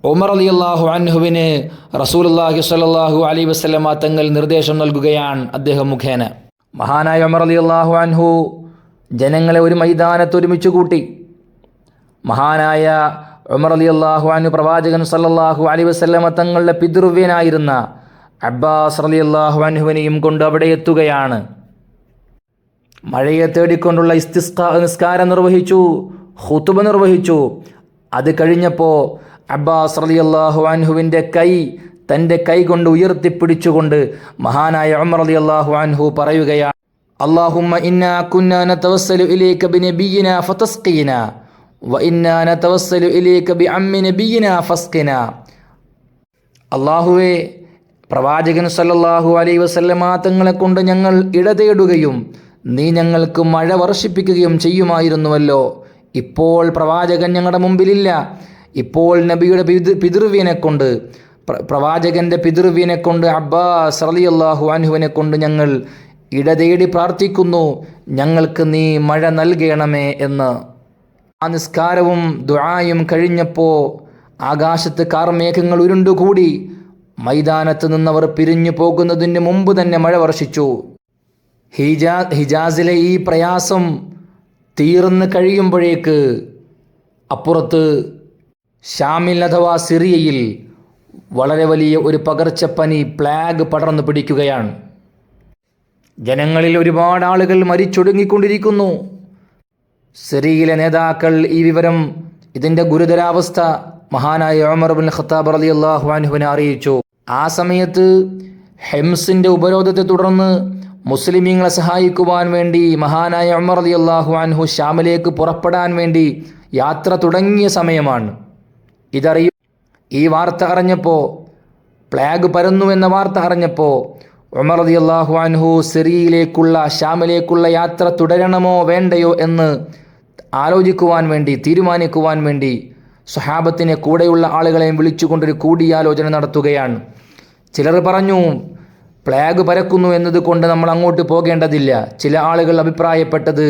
ഉമർ റളിയല്ലാഹു അൻഹുവിന് റസൂലുള്ളാഹി സ്വല്ലല്ലാഹു അലൈഹി വസല്ലമ തങ്ങൾ നിർദ്ദേശം നൽകുകയാണ് അദ്ദേഹം മുഖേന. മഹാനായ ഉമർ റളിയല്ലാഹു അൻഹു ജനങ്ങളെ ഒരു മൈതാനത്ത് ഒരുമിച്ച് കൂട്ടി. മഹാനായ ഉമർ റളിയല്ലാഹു അൻഹു പ്രവാചകൻ സല്ലല്ലാഹു അലൈഹി വസല്ലമ തങ്ങളുടെ പിതൃവ്യനായിരുന്ന അബ്ബാസ് റളിയല്ലാഹു അൻഹുവിനെയും കൊണ്ട് അവിടെ എത്തുകയാണ്. മഴയെ തേടിക്കൊണ്ടുള്ള ഇസ്തിസ്ഖാ നിസ്കാരം നിർവഹിച്ചു, ഖുതുബ നിർവഹിച്ചു. അത് കഴിഞ്ഞപ്പോൾ അബ്ബാസ് റളിയല്ലാഹു അൻഹുവിൻ്റെ തൻ്റെ കൈ കൊണ്ട് ഉയർത്തിപ്പിടിച്ചുകൊണ്ട് മഹാനായ ഉമർ റളിയല്ലാഹു അൻഹു പറയുകയാണ്, അല്ലാഹുമ്മ ഇന്നാ കുന്നാ നതവസ്സലു ഇലൈക ബിനബിയിനാ ഫതസ്ഖീനാ വ ഇന്നാ നതവസ്സലു ഇലൈക ബിഅമ്മി നബിയിനാ ഫസ്ഖിനാ. അല്ലാഹുവേ, പ്രവാചകൻ സല്ലല്ലാഹു അലൈഹി വസല്ലമ തങ്ങളെ കൊണ്ട് ഞങ്ങൾ ഇടതേടുകയും നീ ഞങ്ങൾക്ക് മഴ വർഷിപ്പിക്കുകയും ചെയ്യുമായിരുന്നുവല്ലോ. ഇപ്പോൾ പ്രവാചകൻ ഞങ്ങളുടെ മുമ്പിലില്ല. ഇപ്പോൾ നബിയുടെ പിതൃവ്യനെ കൊണ്ട്, പ്രവാചകൻ്റെ പിതൃവ്യനെ കൊണ്ട് അബ്ബാസ് റളിയല്ലാഹു അൻഹുവിനെ കൊണ്ട് ഞങ്ങൾ ഇടതേടി പ്രാർത്ഥിക്കുന്നു, ഞങ്ങൾക്ക് നീ മഴ നൽകണമേ എന്ന്. ആ നിസ്കാരവും ദുആയും കഴിഞ്ഞപ്പോൾ ആകാശത്ത് കാർമേഘങ്ങൾ ഉരുണ്ടുകൂടി. മൈതാനത്ത് നിന്നവർ പിരിഞ്ഞു പോകുന്നതിന് മുമ്പ് തന്നെ മഴ വർഷിച്ചു. ഹിജാസിലെ ഈ പ്രയാസം തീർന്ന് കഴിയുമ്പോഴേക്ക് അപ്പുറത്ത് ഷാമിൽ അഥവാ സിറിയയിൽ വളരെ വലിയ ഒരു പകർച്ചപ്പനി, പ്ലാഗ് പടർന്നു പിടിക്കുകയാണ്. ജനങ്ങളിൽ ഒരുപാട് ആളുകൾ മരിച്ചൊടുങ്ങിക്കൊണ്ടിരിക്കുന്നു. സിറിയയിലെ നേതാക്കൾ ഈ വിവരം, ഇതിൻ്റെ ഗുരുതരാവസ്ഥ മഹാനായ ഉമർ ഇബ്നുൽ ഖത്താബ് റളിയല്ലാഹു അൻഹുവിനെ അറിയിച്ചു. ആ സമയത്ത് ഹെംസിൻ്റെ ഉപരോധത്തെ തുടർന്ന് മുസ്ലിമീങ്ങളെ സഹായിക്കുവാൻ വേണ്ടി മഹാനായ ഉമർ റളിയല്ലാഹു അൻഹു ഷാമിലേക്ക് പുറപ്പെടാൻ വേണ്ടി യാത്ര തുടങ്ങിയ സമയമാണ്. ഈ വാർത്ത അറിഞ്ഞപ്പോൾ, പ്ലാഗ് പരന്നു എന്ന വാർത്ത അറിഞ്ഞപ്പോൾ ഉമർ റളിയല്ലാഹു അൻഹു സിറിയയിലേക്കുള്ള, ഷാമിലേക്കുള്ള യാത്ര തുടരണമോ വേണ്ടയോ എന്ന് ആലോചിക്കുവാൻ വേണ്ടി, തീരുമാനിക്കുവാൻ വേണ്ടി സ്വഹാബത്തിനെ, കൂടെയുള്ള ആളുകളെയും വിളിച്ചുകൊണ്ടൊരു കൂടിയാലോചന നടത്തുകയാണ്. ചിലർ പറഞ്ഞു, പ്ലാഗ് പരക്കുന്നു എന്നതുകൊണ്ട് നമ്മൾ അങ്ങോട്ട് പോകേണ്ടതില്ല. ചില ആളുകൾ അഭിപ്രായപ്പെട്ടത്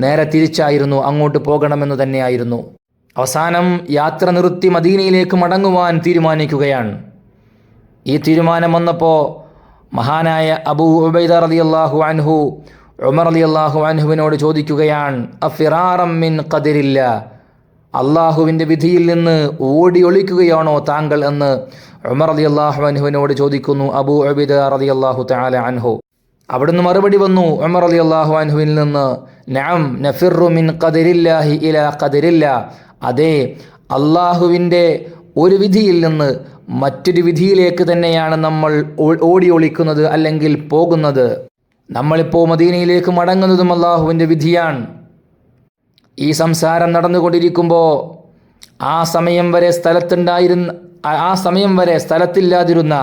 നേരെ തിരിച്ചായിരുന്നു, അങ്ങോട്ട് പോകണമെന്ന് തന്നെയായിരുന്നു. അവസാനം യാത്ര നിർത്തി മദീനയിലേക്ക് മടങ്ങുവാൻ തീരുമാനിക്കുകയാണ്. ഈ തീരുമാനം വന്നപ്പോൾ മഹാനായ അബൂ ഉബൈദ റളിയല്ലാഹു അൻഹു ഉമർ റളിയല്ലാഹു അൻഹുവിനോട് ചോദിക്കുകയാണ്, അഫിറാറം മിൻ ഖദരില്ല, അള്ളാഹുവിൻ്റെ വിധിയിൽ നിന്ന് ഓടി ഒളിക്കുകയാണോ താങ്കൾ എന്ന് ഉമർ റളിയല്ലാഹു അൻഹുവിനോട് ചോദിക്കുന്നു അബൂ ഉബൈദ റളിയല്ലാഹു തആല അൻഹു. അവിടുന്ന് മറുപടി വന്നു ഉമർ റളിയല്ലാഹു അൻഹുവിൽ നിന്ന്, നഅം നഫിറു മിൻ ഖദരില്ലാഹി ഇലാ ഖദരില്ല, അതെ, അള്ളാഹുവിൻ്റെ ഒരു വിധിയിൽ നിന്ന് മറ്റൊരു വിധിയിലേക്ക് തന്നെയാണ് നമ്മൾ ഓടി ഒളിക്കുന്നത് അല്ലെങ്കിൽ പോകുന്നത്. നമ്മളിപ്പോൾ മദീനയിലേക്ക് മടങ്ങുന്നതും അള്ളാഹുവിൻ്റെ വിധിയാണ്. ഈ സംസാരം നടന്നുകൊണ്ടിരിക്കുമ്പോൾ ആ സമയം വരെ സ്ഥലത്തില്ലാതിരുന്ന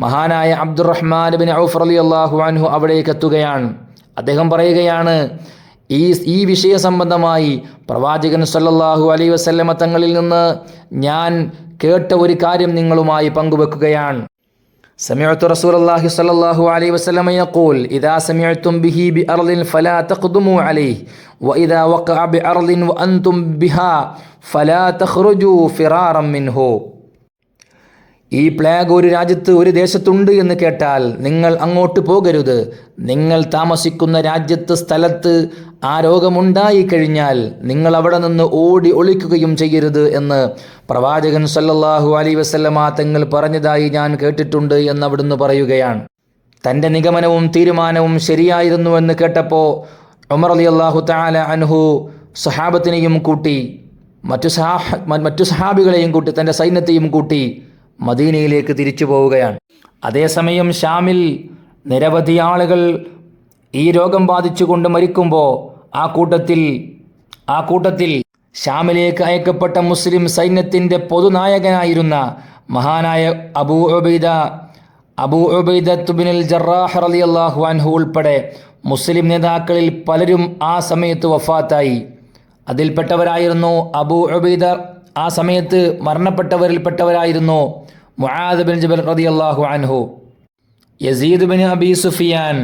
മഹാനായ അബ്ദുറഹ്മാൻ ബിൻ ഔഫ് റളിയല്ലാഹു അൻഹു അവിടേക്ക് എത്തുകയാണ്. അദ്ദേഹം പറയുകയാണ്, ഈ വിഷയ സംബന്ധമായി പ്രവാചകൻ സല്ലല്ലാഹു അലൈഹി വസല്ലമ തങ്ങളിൽ നിന്ന് ഞാൻ കേട്ട ഒരു കാര്യം നിങ്ങളുമായി പങ്കുവെക്കുകയാണ്. സമിഅ്തു റസൂലല്ലാഹി സ്വല്ലല്ലാഹു അലൈഹി വസല്ലമ യഖൂൽ ഇദാ സമിഅ്തും ബിഹി ബിഅർളിൻ ഫലാ തഖ്ദുമു അലൈഹി വഇദാ വഖഅ ബിഅർളിൻ വഅൻതും ബിഹാ ഫലാ തഖ്റുജു ഫിറാറൻ മിൻഹു. ഈ പ്ലേഗ് ഒരു രാജ്യത്ത് ഒരു ദേശത്തുണ്ട് എന്ന് കേട്ടാൽ നിങ്ങൾ അങ്ങോട്ട് പോകരുത്. നിങ്ങൾ താമസിക്കുന്ന സ്ഥലത്ത് ആ രോഗമുണ്ടായി കഴിഞ്ഞാൽ നിങ്ങൾ അവിടെ നിന്ന് ഓടി ഒളിക്കുകയും ചെയ്യരുത് എന്ന് പ്രവാചകൻ സല്ലല്ലാഹു അലൈഹി വസല്ലമ തങ്ങൾ പറഞ്ഞതായി ഞാൻ കേട്ടിട്ടുണ്ട് എന്ന് അവിടുന്ന് പറയുകയാണ്. തൻ്റെ നിഗമനവും തീരുമാനവും ശരിയായിരുന്നുവെന്ന് കേട്ടപ്പോൾ ഉമർ റളിയല്ലാഹു തആല അൻഹു സഹാബത്തിനെയും കൂട്ടി മറ്റു സഹാബികളെയും കൂട്ടി തൻ്റെ സൈന്യത്തെയും കൂട്ടി മദീനയിലേക്ക് തിരിച്ചു പോവുകയാണ്. അതേസമയം ഷാമിൽ നിരവധി ആളുകൾ ഈ രോഗം ബാധിച്ചുകൊണ്ട് മരിക്കുമ്പോൾ ആ കൂട്ടത്തിൽ ഷാമിലേക്ക് അയക്കപ്പെട്ട മുസ്ലിം സൈന്യത്തിൻ്റെ പൊതുനായകനായിരുന്ന മഹാനായ അബൂ ഉബൈദ ബിനുൽ ജറാഹ് റളിയല്ലാഹു അൻഹു ഉൾപ്പെടെ മുസ്ലിം നേതാക്കളിൽ പലരും ആ സമയത്ത് വഫാത്തായി. അതിൽപ്പെട്ടവരായിരുന്നു അബൂ ഉബൈദ, ആ സമയത്ത് മരണപ്പെട്ടവരിൽപ്പെട്ടവരായിരുന്നു മുആദ് ബിൻ ജബൽ റളിയല്ലാഹു അൻഹു, Yazid bin Abi Sufyan,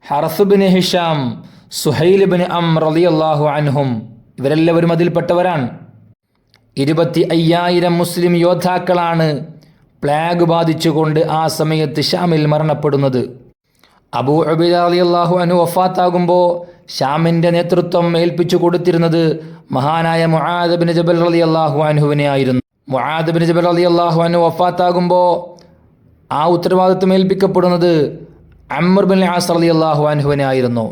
Harith bin Hisham, Suhail bin Amr റളിയല്ലാഹു അൻഹും. ഇവരെല്ലാവരും അതിൽപ്പെട്ടവരാണ്. 25,000 മുസ്ലിം യോദ്ധാക്കളാണ് പ്ലേഗ് ബാധിച്ചുകൊണ്ട് ആ സമയത്ത് ഷാമിൽ മരണപ്പെടുന്നത്. അബൂ ഉബൈദ റളിയല്ലാഹു അൻഹു വഫാത്താകുമ്പോൾ ഷാമിൻ്റെ നേതൃത്വം ഏൽപ്പിച്ചു കൊടുത്തിരുന്നത് മഹാനായ മുആദ് ബിൻ ജബൽ റളിയല്ലാഹു അൻഹുവിനെ ആയിരുന്നു. മുആദ് ബിൻ ജബൽ റളിയല്ലാഹു അൻഹു വഫാത്താകുമ്പോൾ ആ ഉത്തരവാദിത്വം ഏൽപ്പിക്കപ്പെടുന്നത് അംർ ബിൻ ആസ് റളിയല്ലാഹു അൻഹുവിനെ ആയിരുന്നു.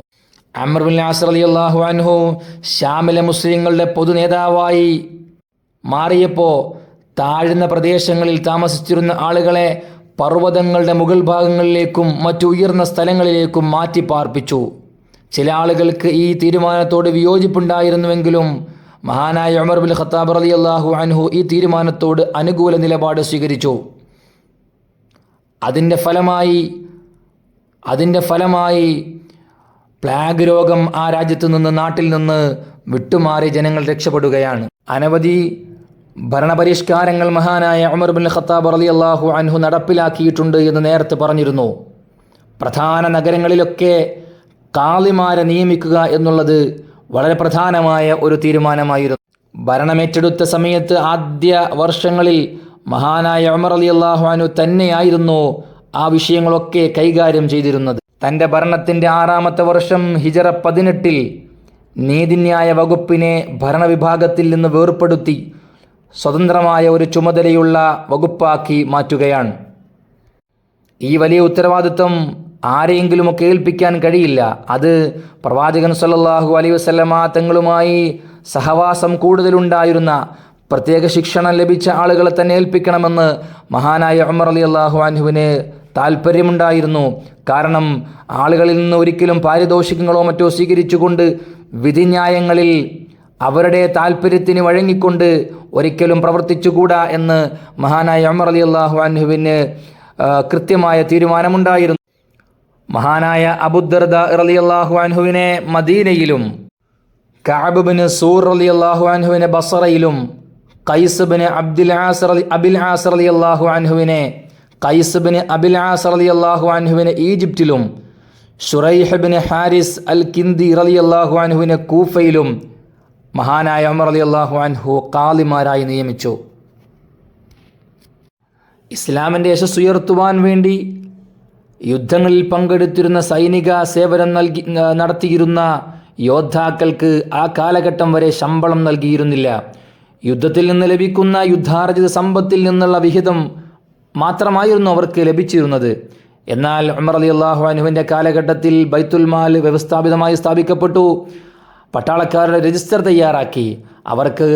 അംർ ബിൻ ആസ് റളിയല്ലാഹു അൻഹു ഷാമിലെ മുസ്ലിങ്ങളുടെ പൊതു നേതാവായി മാറിയപ്പോൾ താഴ്ന്ന പ്രദേശങ്ങളിൽ താമസിച്ചിരുന്ന ആളുകളെ പർവ്വതങ്ങളുടെ മുകൾ ഭാഗങ്ങളിലേക്കും മറ്റു ഉയർന്ന സ്ഥലങ്ങളിലേക്കും മാറ്റി പാർപ്പിച്ചു. ചില ആളുകൾക്ക് ഈ തീരുമാനത്തോട് വിയോജിപ്പുണ്ടായിരുന്നുവെങ്കിലും മഹാനായ ഉമർ ബിൻ ഖത്താബ് റളിയല്ലാഹു അൻഹു ഈ തീരുമാനത്തോട് അനുകൂല നിലപാട് സ്വീകരിച്ചു. അതിൻ്റെ ഫലമായി പ്ലേഗ് രോഗം ആ രാജ്യത്തു നിന്ന്, നാട്ടിൽ നിന്ന് വിട്ടുമാറി ജനങ്ങൾ രക്ഷപ്പെടുകയാണ്. അനവധി ഭരണപരിഷ്കാരങ്ങൾ മഹാനായ ഉമർ ബിൻ ഖത്താബ് റളിയല്ലാഹു അൻഹു നടപ്പിലാക്കിയിട്ടുണ്ട് എന്ന് നേരത്തെ പറഞ്ഞിരുന്നു. പ്രധാന നഗരങ്ങളിലൊക്കെ കാളിമാരെ നിയമിക്കുക എന്നുള്ളത് വളരെ പ്രധാനമായ ഒരു തീരുമാനമായിരുന്നു. ഭരണമേറ്റെടുത്ത സമയത്ത് ആദ്യ വർഷങ്ങളിൽ മഹാനായ ഉമർ റളിയല്ലാഹു അൻഹു തന്നെയായിരുന്നു ആ വിഷയങ്ങളൊക്കെ കൈകാര്യം ചെയ്തിരുന്നത്. തൻ്റെ ഭരണത്തിൻ്റെ 6ാമത്തെ വർഷം ഹിജറ 18 നീതിന്യായ വകുപ്പിനെ ഭരണവിഭാഗത്തിൽ നിന്ന് വേർപ്പെടുത്തി സ്വതന്ത്രമായ ഒരു ചുമതലയുള്ള വകുപ്പാക്കി മാറ്റുകയാണ്. ഈ വലിയ ഉത്തരവാദിത്വം ആരെയെങ്കിലുമൊക്കെ ഏൽപ്പിക്കാൻ കഴിയില്ല. അത് പ്രവാചകൻ സല്ലല്ലാഹു അലൈഹി വസല്ലമ തങ്ങളുമായി സഹവാസം കൂടുതലുണ്ടായിരുന്ന, പ്രത്യേക ശിക്ഷണം ലഭിച്ച ആളുകളെ തന്നെ ഏൽപ്പിക്കണമെന്ന് മഹാനായ ഉമർ റളിയല്ലാഹു അൻഹുവിന് താല്പര്യമുണ്ടായിരുന്നു. കാരണം ആളുകളിൽ നിന്ന് ഒരിക്കലും പാരിതോഷികങ്ങളോ മറ്റോ സ്വീകരിച്ചുകൊണ്ട് വിധിന്യായങ്ങളിൽ അവരുടെ താല്പര്യത്തിന് വഴങ്ങിക്കൊണ്ട് ഒരിക്കലും പ്രവർത്തിച്ചുകൂടാ എന്ന് മഹാനായ ഉമർ റളിയല്ലാഹു അൻഹുവിന് കൃത്യമായ തീരുമാനമുണ്ടായിരുന്നു. മഹാനായ അബൂദർദ റളിയല്ലാഹു അൻഹുവിനെ മദീനയിലും, കഅബ് ബിൻ സൂർ റളിയല്ലാഹു അൻഹുവിനെ ബസറയിലും, ഖൈസ് ബിൻ അബിൽ ആസ് റളിയല്ലാഹു അൻഹുവിനെ ഈജിപ്തിലും, ശുറൈഹ് ബിൻ ഹാരിസ് അൽ കിന്ദി റളിയല്ലാഹു അൻഹുവിനെ കൂഫയിലും മഹാനായ ഉമർ റളിയല്ലാഹു അൻഹു ഖാളിമാരായി നിയമിച്ചു. ഇസ്ലാമിൻ്റെ യശസ്സുയർത്തുവാൻ വേണ്ടി യുദ്ധങ്ങളിൽ പങ്കെടുത്തിരുന്ന സൈനിക സേവനം നടത്തിയിരുന്ന യോദ്ധാക്കൾക്ക് ആ കാലഘട്ടം വരെ ശമ്പളം നൽകിയിരുന്നില്ല. യുദ്ധത്തിൽ നിന്ന് ലഭിക്കുന്ന യുദ്ധാർജിത സമ്പത്തിൽ നിന്നുള്ള വിഹിതം മാത്രമായിരുന്നു അവർക്ക് ലഭിച്ചിരുന്നത്. എന്നാൽ ഉമർ റളിയല്ലാഹു അൻഹുവിൻ്റെ കാലഘട്ടത്തിൽ ബൈത്തുൽ മാൽ വ്യവസ്ഥാപിതമായി സ്ഥാപിക്കപ്പെട്ടു. പട്ടാളക്കാരുടെ രജിസ്റ്റർ തയ്യാറാക്കി. അവർക്ക്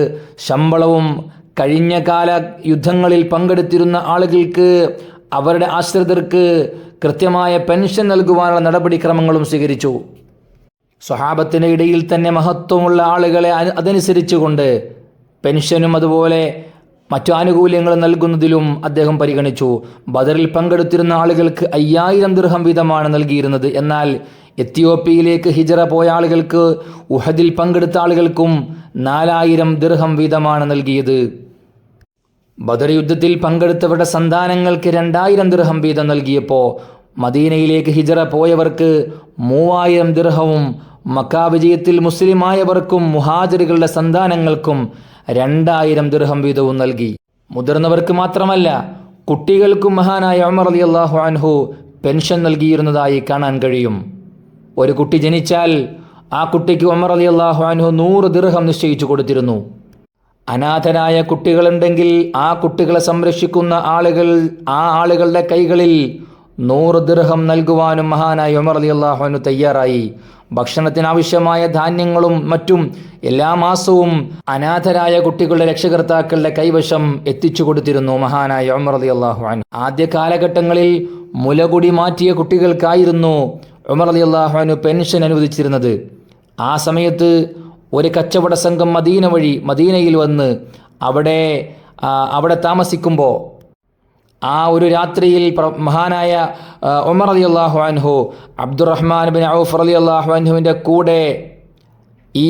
ശമ്പളവും കഴിഞ്ഞ കാല യുദ്ധങ്ങളിൽ പങ്കെടുത്തിരുന്ന ആളുകൾക്ക് അവരുടെ ആശ്രിതർക്ക് കൃത്യമായ പെൻഷൻ നൽകുവാനുള്ള നടപടിക്രമങ്ങളും സ്വീകരിച്ചു. സ്വഹാബത്തിൻ്റെ ഇടയിൽ തന്നെ മഹത്വമുള്ള ആളുകളെ അതനുസരിച്ചുകൊണ്ട് പെൻഷനും അതുപോലെ മറ്റു ആനുകൂല്യങ്ങൾ നൽകുന്നതിലും അദ്ദേഹം പരിഗണിച്ചു. ബദറിൽ പങ്കെടുത്തിരുന്ന ആളുകൾക്ക് 5000 ദിർഹം വീതമാണ് നൽകിയിരുന്നത്. എന്നാൽ എത്യോപ്യയിലേക്ക് ഹിജറ പോയ ആളുകൾക്ക്, ഉഹദിൽ പങ്കെടുത്ത ആളുകൾക്കും 4000 ദിർഹം വീതമാണ് നൽകിയത്. ബദർ യുദ്ധത്തിൽ പങ്കെടുത്തവരുടെ സന്താനങ്ങൾക്ക് 2000 ദിർഹം വീതം നൽകിയപ്പോൾ മദീനയിലേക്ക് ഹിജറ പോയവർക്ക് 3000 ദിർഹവും മക്ക വിജയത്തിൽ മുസ്ലിമായവർക്കും മുഹാജിറുകളുടെ സന്താനങ്ങൾക്കും 2000 ദിർഹം വീതവും നൽകി. മുതിർന്നവർക്ക് മാത്രമല്ല, കുട്ടികൾക്കും മഹാനായ ഉമർ റളിയല്ലാഹു അൻഹു പെൻഷൻ നൽകിയിരുന്നതായി കാണാൻ കഴിയും. ഒരു കുട്ടി ജനിച്ചാൽ ആ കുട്ടിക്ക് ഉമർ റളിയല്ലാഹു അൻഹു 100 ദിർഹം നിശ്ചയിച്ചു കൊടുത്തിരുന്നു. അനാഥരായ കുട്ടികളുണ്ടെങ്കിൽ ആ കുട്ടികളെ സംരക്ഷിക്കുന്ന ആളുകളുടെ കൈകളിൽ 100 ദിർഹം നൽകുവാനും മഹാനായ ഉമർ റളിയല്ലാഹു അൻഹു തയ്യാറായി. ഭക്ഷണത്തിനാവശ്യമായ ധാന്യങ്ങളും മറ്റും എല്ലാ മാസവും അനാഥരായ കുട്ടികളുടെ രക്ഷകർത്താക്കളുടെ കൈവശം എത്തിച്ചു കൊടുത്തിരുന്നു മഹാനായ ഉമർ റളിയല്ലാഹു അൻഹു. ആദ്യ കാലഘട്ടങ്ങളിൽ മുലകുടി മാറ്റിയ കുട്ടികൾക്കായിരുന്നു ഉമർ റളിയല്ലാഹു അൻഹു പെൻഷൻ അനുവദിച്ചിരുന്നത്. ആ സമയത്ത് ഒരു കച്ചവട സംഘം മദീനയിൽ വന്ന് അവിടെ താമസിക്കുമ്പോൾ ആ ഒരു രാത്രിയിൽ മഹാനായ ഉമർ റളിയല്ലാഹു അൻഹു അബ്ദുറഹ്മാൻ ബിൻ ഔഫ് റളിയല്ലാഹു അൻഹുവിൻ്റെ കൂടെ ഈ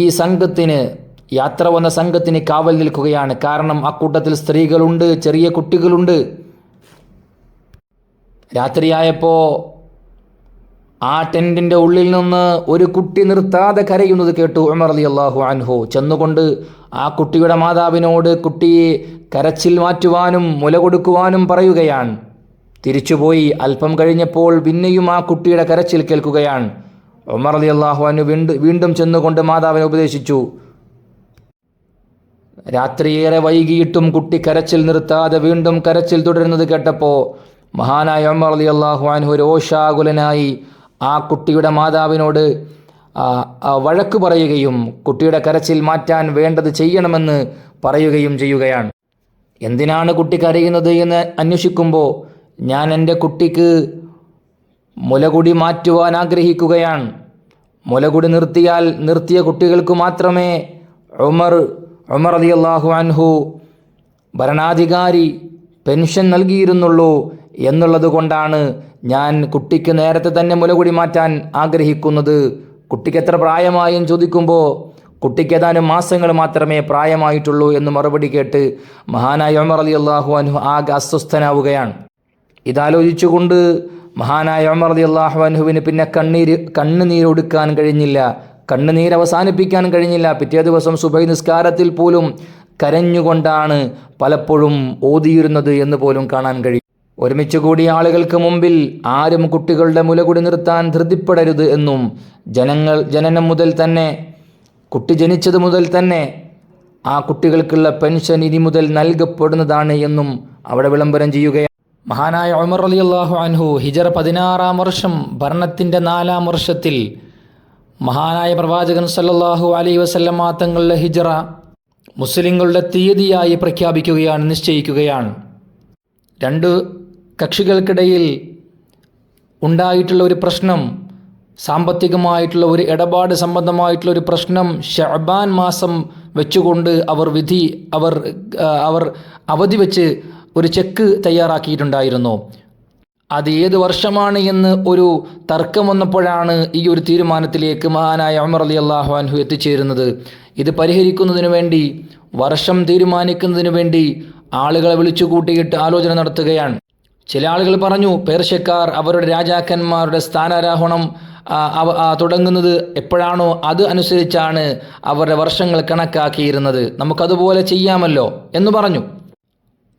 യാത്ര വന്ന സംഘത്തിന് കാവൽ നിൽക്കുകയാണ്. കാരണം അക്കൂട്ടത്തിൽ സ്ത്രീകളുണ്ട്, ചെറിയ കുട്ടികളുണ്ട്. രാത്രിയായപ്പോൾ ആ ടെൻറ്റിൻ്റെ ഉള്ളിൽ നിന്ന് ഒരു കുട്ടി നിർത്താതെ കരയുന്നത് കേട്ടു ഉമർ റളിയല്ലാഹു അൻഹു. ചെന്നുകൊണ്ട് ആ കുട്ടിയുടെ മാതാവിനോട് കുട്ടിയെ കരച്ചിൽ മാറ്റുവാനും മുല കൊടുക്കുവാനും പറയുകയാണ്. തിരിച്ചുപോയി അല്പം കഴിഞ്ഞപ്പോൾ പിന്നെയും ആ കുട്ടിയുടെ കരച്ചിൽ കേൾക്കുകയാണ്. ഉമർ റളിയല്ലാഹു അൻഹു വീണ്ടും ചെന്നുകൊണ്ട് മാതാവിനെ ഉപദേശിച്ചു. രാത്രിയേറെ വൈകിയിട്ടും കുട്ടി കരച്ചിൽ നിർത്താതെ വീണ്ടും കരച്ചിൽ തുടരുന്നത് കേട്ടപ്പോൾ മഹാനായ ഉമർ റളിയല്ലാഹു അൻഹു രോഷാകുലനായി ആ കുട്ടിയുടെ മാതാവിനോട് വഴക്ക് പറയുകയും കുട്ടിയുടെ കരച്ചിൽ മാറ്റാൻ വേണ്ടത് ചെയ്യണമെന്ന് പറയുകയും ചെയ്യുകയാണ്. എന്തിനാണ് കുട്ടി കരയുന്നത് എന്ന് അന്വേഷിക്കുമ്പോൾ, ഞാൻ എൻ്റെ കുട്ടിക്ക് മുലകുടി മാറ്റുവാൻ ആഗ്രഹിക്കുകയാണ്. മുലകുടി നിർത്തിയ കുട്ടികൾക്ക് മാത്രമേ ഉമർ റളിയല്ലാഹു അൻഹു ഭരണാധികാരി പെൻഷൻ നൽകിയിരുന്നുള്ളൂ എന്നുള്ളത് കൊണ്ടാണ് ഞാൻ കുട്ടിക്ക് നേരത്തെ തന്നെ മുലകുടി മാറ്റാൻ ആഗ്രഹിക്കുന്നത്. കുട്ടിക്ക് എത്ര പ്രായമായും ചോദിക്കുമ്പോൾ കുട്ടിക്ക് ഏതാനും മാസങ്ങൾ മാത്രമേ പ്രായമായിട്ടുള്ളൂ എന്ന് മറുപടി കേട്ട് മഹാനായ ഉമർ റളിയല്ലാഹു അൻഹു ആകെ അസ്വസ്ഥനാവുകയാണ്. ഇതാലോചിച്ചുകൊണ്ട് മഹാനായ ഉമർ റളിയല്ലാഹു അൻഹുവിന് പിന്നെ കണ്ണുനീരൊടുക്കാൻ കഴിഞ്ഞില്ല, കണ്ണുനീർ അവസാനിപ്പിക്കാൻ കഴിഞ്ഞില്ല. പിറ്റേ ദിവസം സുബഹി നിസ്കാരത്തിൽ പോലും കരഞ്ഞുകൊണ്ടാണ് പലപ്പോഴും ഓതിയിരുന്നത് എന്ന് പോലും കാണാൻ കഴിയും. ഒരുമിച്ച് കൂടിയ ആളുകൾക്ക് മുമ്പിൽ ആരും കുട്ടികളുടെ മുലകുടി നിർത്താൻ ധൃതിപ്പെടരുത് എന്നും, ജനനം മുതൽ തന്നെ, കുട്ടി ജനിച്ചത് മുതൽ തന്നെ ആ കുട്ടികൾക്കുള്ള പെൻഷൻ ഇനി മുതൽ നൽകപ്പെടുന്നതാണ് എന്നും അവിടെ വിളംബരം ചെയ്യുകയാണ്. മഹാനായ ഉമർ റളിയല്ലാഹു അൻഹു ഹിജറ 16-ാം വർഷം ഭരണത്തിൻ്റെ 4-ാം വർഷത്തിൽ മഹാനായ പ്രവാചകൻ സല്ലല്ലാഹു അലൈഹി വസല്ലമ തങ്ങളുടെ ഹിജറ മുസ്ലിങ്ങളുടെ തീയതിയായി പ്രഖ്യാപിക്കുകയാണ്, നിശ്ചയിക്കുകയാണ്. രണ്ട് കക്ഷികൾക്കിടയിൽ ഉണ്ടായിട്ടുള്ള ഒരു പ്രശ്നം, സാമ്പത്തികമായിട്ടുള്ള ഒരു ഇടപാട് സംബന്ധമായിട്ടുള്ള ഒരു പ്രശ്നം ശഅബാൻ മാസം വെച്ചുകൊണ്ട് അവർ അവധി വെച്ച് ഒരു ചെക്ക് തയ്യാറാക്കിയിട്ടുണ്ടായിരുന്നു. അത് ഏത് വർഷമാണ് എന്ന് ഒരു തർക്കം വന്നപ്പോഴാണ് ഈ ഒരു തീരുമാനത്തിലേക്ക് മഹാനായ ഉമർ റളിയല്ലാഹു അൻഹു എത്തിച്ചേരുന്നത്. ഇത് പരിഹരിക്കുന്നതിനു വേണ്ടി, വർഷം തീരുമാനിക്കുന്നതിനു വേണ്ടി ആളുകളെ വിളിച്ചു കൂട്ടിയിട്ട് ആലോചന നടത്തുകയാണ്. ചില ആളുകൾ പറഞ്ഞു, പേർഷ്യക്കാർ അവരുടെ രാജാക്കന്മാരുടെ സ്ഥാനാരോഹണം തുടങ്ങുന്നത് എപ്പോഴാണോ അത് അനുസരിച്ചാണ് അവരുടെ വർഷങ്ങൾ കണക്കാക്കിയിരുന്നത്, നമുക്കതുപോലെ ചെയ്യാമല്ലോ എന്ന് പറഞ്ഞു.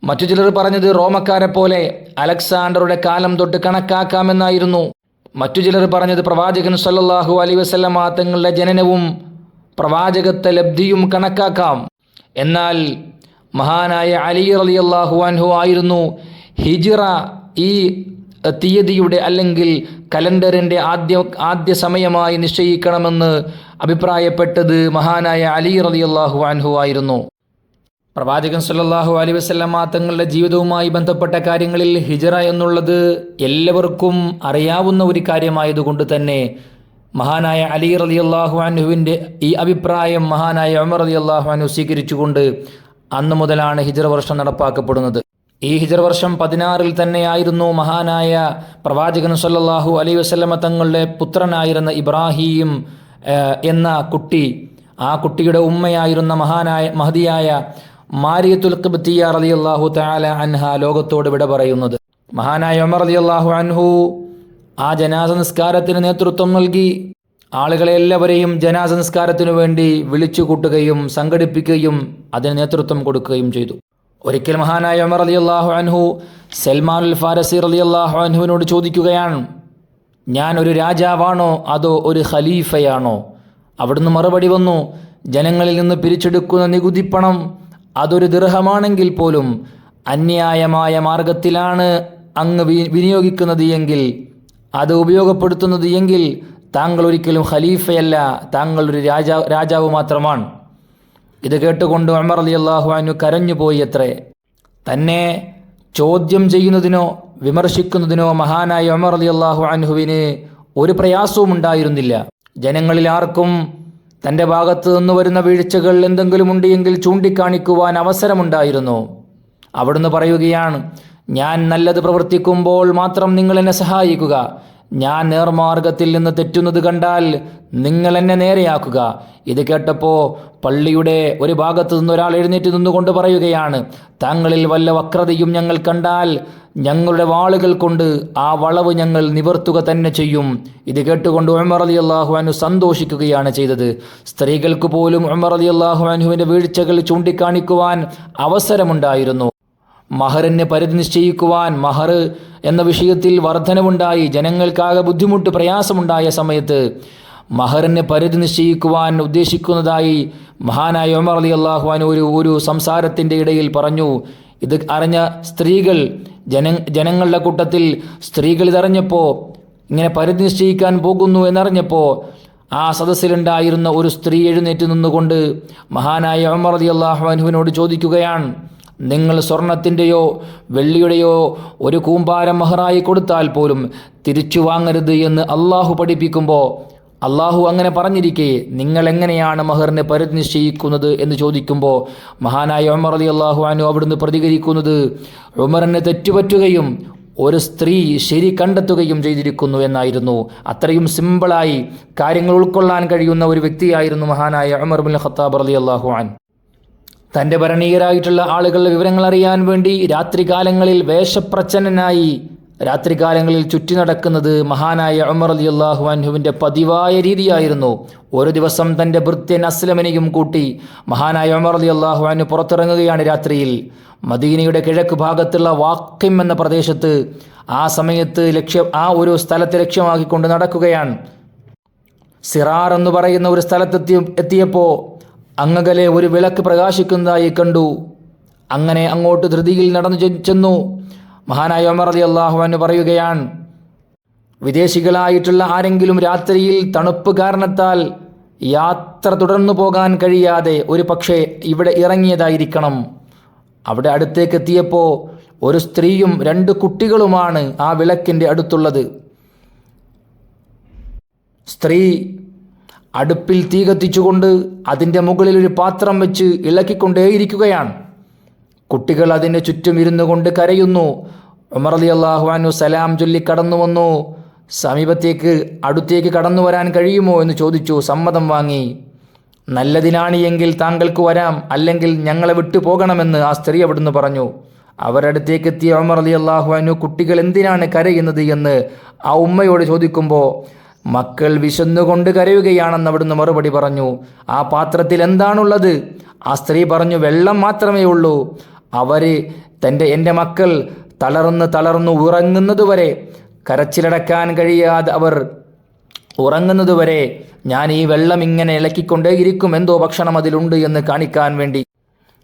മറ്റു ചിലർ പറഞ്ഞത് റോമക്കാരെ പോലെ അലക്സാണ്ടറുടെ കാലം തൊട്ട് കണക്കാക്കാമെന്നായിരുന്നു. മറ്റു ചിലർ പറഞ്ഞത് പ്രവാചകൻ സല്ലല്ലാഹു അലൈഹി വസല്ലമ തങ്ങളുടെ ജനനവും പ്രവാചകത്വ ലബ്ധിയും കണക്കാക്കാം. എന്നാൽ മഹാനായ അലി റളിയല്ലാഹു അൻഹു ആയിരുന്നു ഹിജ്റ ഈ തീയതിയുടെ അല്ലെങ്കിൽ കലണ്ടറിൻ്റെ ആദ്യ സമയമായി നിശ്ചയിക്കണമെന്ന് അഭിപ്രായപ്പെട്ടത് മഹാനായ അലി റളിയല്ലാഹു അൻഹു ആയിരുന്നു. പ്രവാചകൻ സല്ലല്ലാഹു അലൈഹി വസല്ലമ തങ്ങളുടെ ജീവിതവുമായി ബന്ധപ്പെട്ട കാര്യങ്ങളിൽ ഹിജ്റ എന്നുള്ളത് എല്ലാവർക്കും അറിയാവുന്ന ഒരു കാര്യമായതുകൊണ്ട് തന്നെ മഹാനായ അലി റളിയല്ലാഹു അൻഹുവിൻ്റെ ഈ അഭിപ്രായം മഹാനായ ഉമർ റളിയല്ലാഹു അൻഹു സ്വീകരിച്ചുകൊണ്ട് അന്നു മുതലാണ് ഹിജ്റ വർഷം നടപ്പാക്കപ്പെടുന്നത്. ഈ ഹിജ്റ വർഷം 16 തന്നെയായിരുന്നു മഹാനായ പ്രവാചകൻ സല്ലല്ലാഹു അലൈഹി വസല്ലമ തങ്ങളുടെ പുത്രനായിരുന്ന ഇബ്രാഹിം എന്ന കുട്ടി, ആ കുട്ടിയുടെ ഉമ്മയായിരുന്ന മഹദിയായ മാരിയത്തുൽ ഖിബ്തിയ്യ റളിയല്ലാഹു തആല അൻഹ ലോകത്തോട് വിട പറയുന്നത്. മഹാനായ ഉമർ റളിയല്ലാഹു അൻഹു ആ ജനാസ നിസ്കാരത്തിന് നേതൃത്വം നൽകി ആളുകളെ എല്ലാവരെയും ജനാസ നിസ്കാരത്തിനു വേണ്ടി വിളിച്ചു കൂട്ടുകയും സംഘടിപ്പിക്കുകയും അതിന് നേതൃത്വം കൊടുക്കുകയും ചെയ്തു. ഒരിക്കൽ മഹാനായ ഉമർ റളിയല്ലാഹു അൻഹു സൽമാനുൽ ഫാരസി റളിയല്ലാഹു അൻഹുവിനോട് ചോദിക്കുകയാണ്, ഞാൻ ഒരു രാജാവാണോ അതോ ഒരു ഖലീഫയാണോ? അവിടുന്ന് മറുപടി വന്നു, ജനങ്ങളിൽ നിന്ന് പിരിച്ചെടുക്കുന്ന നികുതിപ്പണം അതൊരു ദിർഹമാണെങ്കിൽ പോലും അന്യായമായ മാർഗത്തിലാണ് അങ്ങ് വിനിയോഗിക്കുന്നത് എങ്കിൽ, അത് ഉപയോഗപ്പെടുത്തുന്നത് എങ്കിൽ താങ്കൾ ഒരിക്കലും ഖലീഫയല്ല, താങ്കൾ ഒരു രാജാവ് മാത്രമാണ്. ഇത് കേട്ടുകൊണ്ട് ഉമർ റളിയല്ലാഹു അൻഹു കരഞ്ഞുപോയി അത്രേ. തന്നെ ചോദ്യം ചെയ്യുന്നതിനോ വിമർശിക്കുന്നതിനോ മഹാനായ ഉമർ റളിയല്ലാഹു അൻഹുവിന് ഒരു പ്രയാസവും ഉണ്ടായിരുന്നില്ല. ജനങ്ങളിൽ ആർക്കും തൻ്റെ ഭാഗത്ത് നിന്ന് വരുന്ന വീഴ്ചകൾ എന്തെങ്കിലും ഉണ്ടെങ്കിൽ ചൂണ്ടിക്കാണിക്കുവാൻ അവസരമുണ്ടായിരുന്നു. അവിടുന്ന് പറയുകയാണ്, ഞാൻ നല്ലത് പ്രവർത്തിക്കുമ്പോൾ മാത്രം നിങ്ങൾ എന്നെ സഹായിക്കുക, ഞാൻ നേർമാർഗത്തിൽ നിന്ന് തെറ്റുന്നത് കണ്ടാൽ നിങ്ങൾ എന്നെ നേരെയാക്കുക. ഇത് കേട്ടപ്പോൾ പള്ളിയുടെ ഒരു ഭാഗത്തു നിന്ന് ഒരാൾ എഴുന്നേറ്റ് നിന്നുകൊണ്ട് പറയുകയാണ്, താങ്കളിൽ വല്ല വക്രതയും ഞങ്ങൾ കണ്ടാൽ ഞങ്ങളുടെ വാളുകൾ കൊണ്ട് ആ വളവ് ഞങ്ങൾ നിവർത്തുക തന്നെ ചെയ്യും. ഇത് കേട്ടുകൊണ്ട് ഉമർ റളിയല്ലാഹു അൻഹു സന്തോഷിക്കുകയാണ് ചെയ്തത്. സ്ത്രീകൾക്ക് പോലും ഉമർ റളിയല്ലാഹു അൻഹുവിൻ്റെ വീഴ്ചകൾ ചൂണ്ടിക്കാണിക്കുവാൻ അവസരമുണ്ടായിരുന്നു. മഹറിന് പരിധി നിശ്ചയിക്കുവാൻ മഹർ എന്ന വിഷയത്തിൽ വർധനവുണ്ടായി, ജനങ്ങൾക്കാകെ ബുദ്ധിമുട്ട് പ്രയാസമുണ്ടായ സമയത്ത് മഹറിന് പരിധി നിശ്ചയിക്കുവാൻ ഉദ്ദേശിക്കുന്നതായി മഹാനായ ഉമർ റളിയല്ലാഹു അൻഹു ഒരു സംസാരത്തിൻ്റെ ഇടയിൽ പറഞ്ഞു. ഇത് അറിഞ്ഞ സ്ത്രീകൾ ജനങ്ങളുടെ കൂട്ടത്തിൽ സ്ത്രീകൾ ഇതറിഞ്ഞപ്പോൾ, ഇങ്ങനെ പരിധി നിശ്ചയിക്കാൻ പോകുന്നു എന്നറിഞ്ഞപ്പോൾ ആ സദസ്സിലുണ്ടായിരുന്ന ഒരു സ്ത്രീ എഴുന്നേറ്റ് നിന്നുകൊണ്ട് മഹാനായ ഉമർ റളിയല്ലാഹു അൻഹുവിനോട് ചോദിക്കുകയാണ്, നിങ്ങൾ സ്വർണത്തിൻ്റെയോ വെള്ളിയുടെയോ ഒരു കൂമ്പാരം മഹറായി കൊടുത്താൽ പോലും തിരിച്ചു വാങ്ങരുത് എന്ന് അള്ളാഹു പഠിപ്പിക്കുമ്പോൾ, അള്ളാഹു അങ്ങനെ പറഞ്ഞിരിക്കെ നിങ്ങൾ എങ്ങനെയാണ് മഹറിനെ പരിധി നിശ്ചയിക്കുന്നത് എന്ന് ചോദിക്കുമ്പോൾ മഹാനായ ഉമർ റളിയല്ലാഹു അൻഹു അവിടുന്ന് പ്രതികരിക്കുന്നത്, ഉമറിന് തെറ്റുപറ്റുകയും ഒരു സ്ത്രീ ശരി കണ്ടെത്തുകയും ചെയ്തിരിക്കുന്നു എന്നായിരുന്നു. അത്രയും സിമ്പിളായി കാര്യങ്ങൾ ഉൾക്കൊള്ളാൻ കഴിയുന്ന ഒരു വ്യക്തിയായിരുന്നു മഹാനായ ഉമർ ഇബ്നുൽ ഖത്താബ് റളിയല്ലാഹു അൻഹു. തൻ്റെ ഭരണീയരായിട്ടുള്ള ആളുകളുടെ വിവരങ്ങൾ അറിയാൻ വേണ്ടി രാത്രികാലങ്ങളിൽ വേഷപ്രച്ഛന്നനായി രാത്രികാലങ്ങളിൽ ചുറ്റി നടക്കുന്നത് മഹാനായ ഉമർ റളിയല്ലാഹു അൻഹുവിൻ്റെ പതിവായ രീതിയായിരുന്നു. ഒരു ദിവസം തൻ്റെ ഭൃത്യൻ അസ്ലമിനെയും കൂട്ടി മഹാനായ ഉമർ റളിയല്ലാഹു അൻഹു പുറത്തിറങ്ങുകയാണ് രാത്രിയിൽ. മദീനയുടെ കിഴക്ക് ഭാഗത്തുള്ള വാഖിം എന്ന പ്രദേശത്ത് ആ സമയത്ത് ഒരു സ്ഥലത്തെ ലക്ഷ്യമാക്കിക്കൊണ്ട് നടക്കുകയാണ്. സിറാർ എന്ന് പറയുന്ന ഒരു സ്ഥലത്തെത്തിയപ്പോൾ അങ്ങകലെ ഒരു വിളക്ക് പ്രകാശിക്കുന്നതായി കണ്ടു. അങ്ങനെ അങ്ങോട്ട് ധൃതിയിൽ നടന്നു ചെന്നു. മഹാനായ ഉമർ റളിയല്ലാഹു അൻഹു പറയുകയാണ്, വിദേശികളായിട്ടുള്ള ആരെങ്കിലും രാത്രിയിൽ തണുപ്പ് കാരണത്താൽ യാത്ര തുടർന്നു പോകാൻ കഴിയാതെ ഒരു പക്ഷേ ഇവിടെ ഇറങ്ങിയതായിരിക്കണം. അവിടെ അടുത്തേക്ക് എത്തിയപ്പോൾ ഒരു സ്ത്രീയും 2 കുട്ടികളുമാണ് ആ വിളക്കിൻ്റെ അടുത്തുള്ളത്. സ്ത്രീ അടുപ്പിൽ തീ കത്തിച്ചുകൊണ്ട് അതിൻ്റെ മുകളിൽ ഒരു പാത്രം വെച്ച് ഇളക്കിക്കൊണ്ടേയിരിക്കുകയാണ്. കുട്ടികൾ അതിൻ്റെ ചുറ്റും ഇരുന്നു കൊണ്ട് കരയുന്നു. ഉമർ റളിയല്ലാഹു അൻഹു സലാം ചൊല്ലി കടന്നു വന്നു. അടുത്തേക്ക് കടന്നു വരാൻ കഴിയുമോ എന്ന് ചോദിച്ചു. സമ്മതം വാങ്ങി. നല്ലതിനാണ് എങ്കിൽ താങ്കൾക്ക് വരാം, അല്ലെങ്കിൽ ഞങ്ങളെ വിട്ടു പോകണമെന്ന് ആ സ്ത്രീ അവിടുന്ന് പറഞ്ഞു. അവരടുത്തേക്ക് എത്തിയ ഉമർ റളിയല്ലാഹു അൻഹു കുട്ടികൾ എന്തിനാണ് കരയുന്നത് എന്ന് ആ ഉമ്മയോട് ചോദിക്കുമ്പോൾ മക്കൾ വിശന്നുകൊണ്ട് കരയുകയാണെന്ന് അവിടുന്ന് മറുപടി പറഞ്ഞു. ആ പാത്രത്തിൽ എന്താണുള്ളത്? ആ സ്ത്രീ പറഞ്ഞു, വെള്ളം മാത്രമേ ഉള്ളൂ. അവർ എൻ്റെ മക്കൾ തളർന്നു ഉറങ്ങുന്നതുവരെ, കരച്ചിലടക്കാൻ കഴിയാതെ അവർ ഉറങ്ങുന്നതുവരെ ഞാൻ ഈ വെള്ളം ഇങ്ങനെ ഇളക്കിക്കൊണ്ടേയിരിക്കും, എന്തോ ഭക്ഷണം അതിലുണ്ട് എന്ന് കാണിക്കാൻ വേണ്ടി.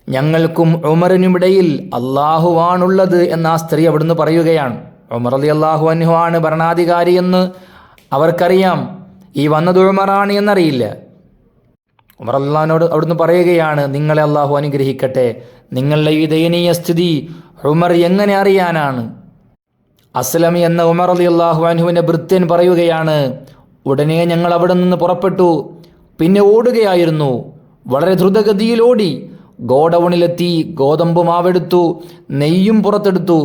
ഞങ്ങൾക്കും ഉമറിനുമിടയിൽ അള്ളാഹുവാണുള്ളത് എന്ന് ആ സ്ത്രീ അവിടുന്ന് പറയുകയാണ്. ഉമർ റളിയല്ലാഹു അൻഹു ആണ് ഭരണാധികാരി എന്ന് അവർക്കറിയാം, ഈ വന്നത് ഉമറാണ് എന്നറിയില്ല. ഉമർ അള്ളാഹിനോട് അവിടുന്ന് പറയുകയാണ്, നിങ്ങളെ അള്ളാഹു അനുഗ്രഹിക്കട്ടെ, നിങ്ങളുടെ ഈ ദയനീയ സ്ഥിതി ഉമർ എങ്ങനെ അറിയാനാണ്? അസ്ലമി എന്ന ഉമർ റളിയല്ലാഹു അൻഹുവിൻ്റെ ഭൃത്യൻ പറയുകയാണ്, ഉടനെ ഞങ്ങൾ അവിടെ നിന്ന് പുറപ്പെട്ടു, പിന്നെ ഓടുകയായിരുന്നു, വളരെ ദ്രുതഗതിയിൽ ഓടി. ഗോഡൗണിലെത്തി ഗോതമ്പ് മാവെടുത്തു, നെയ്യും പുറത്തെടുത്തു.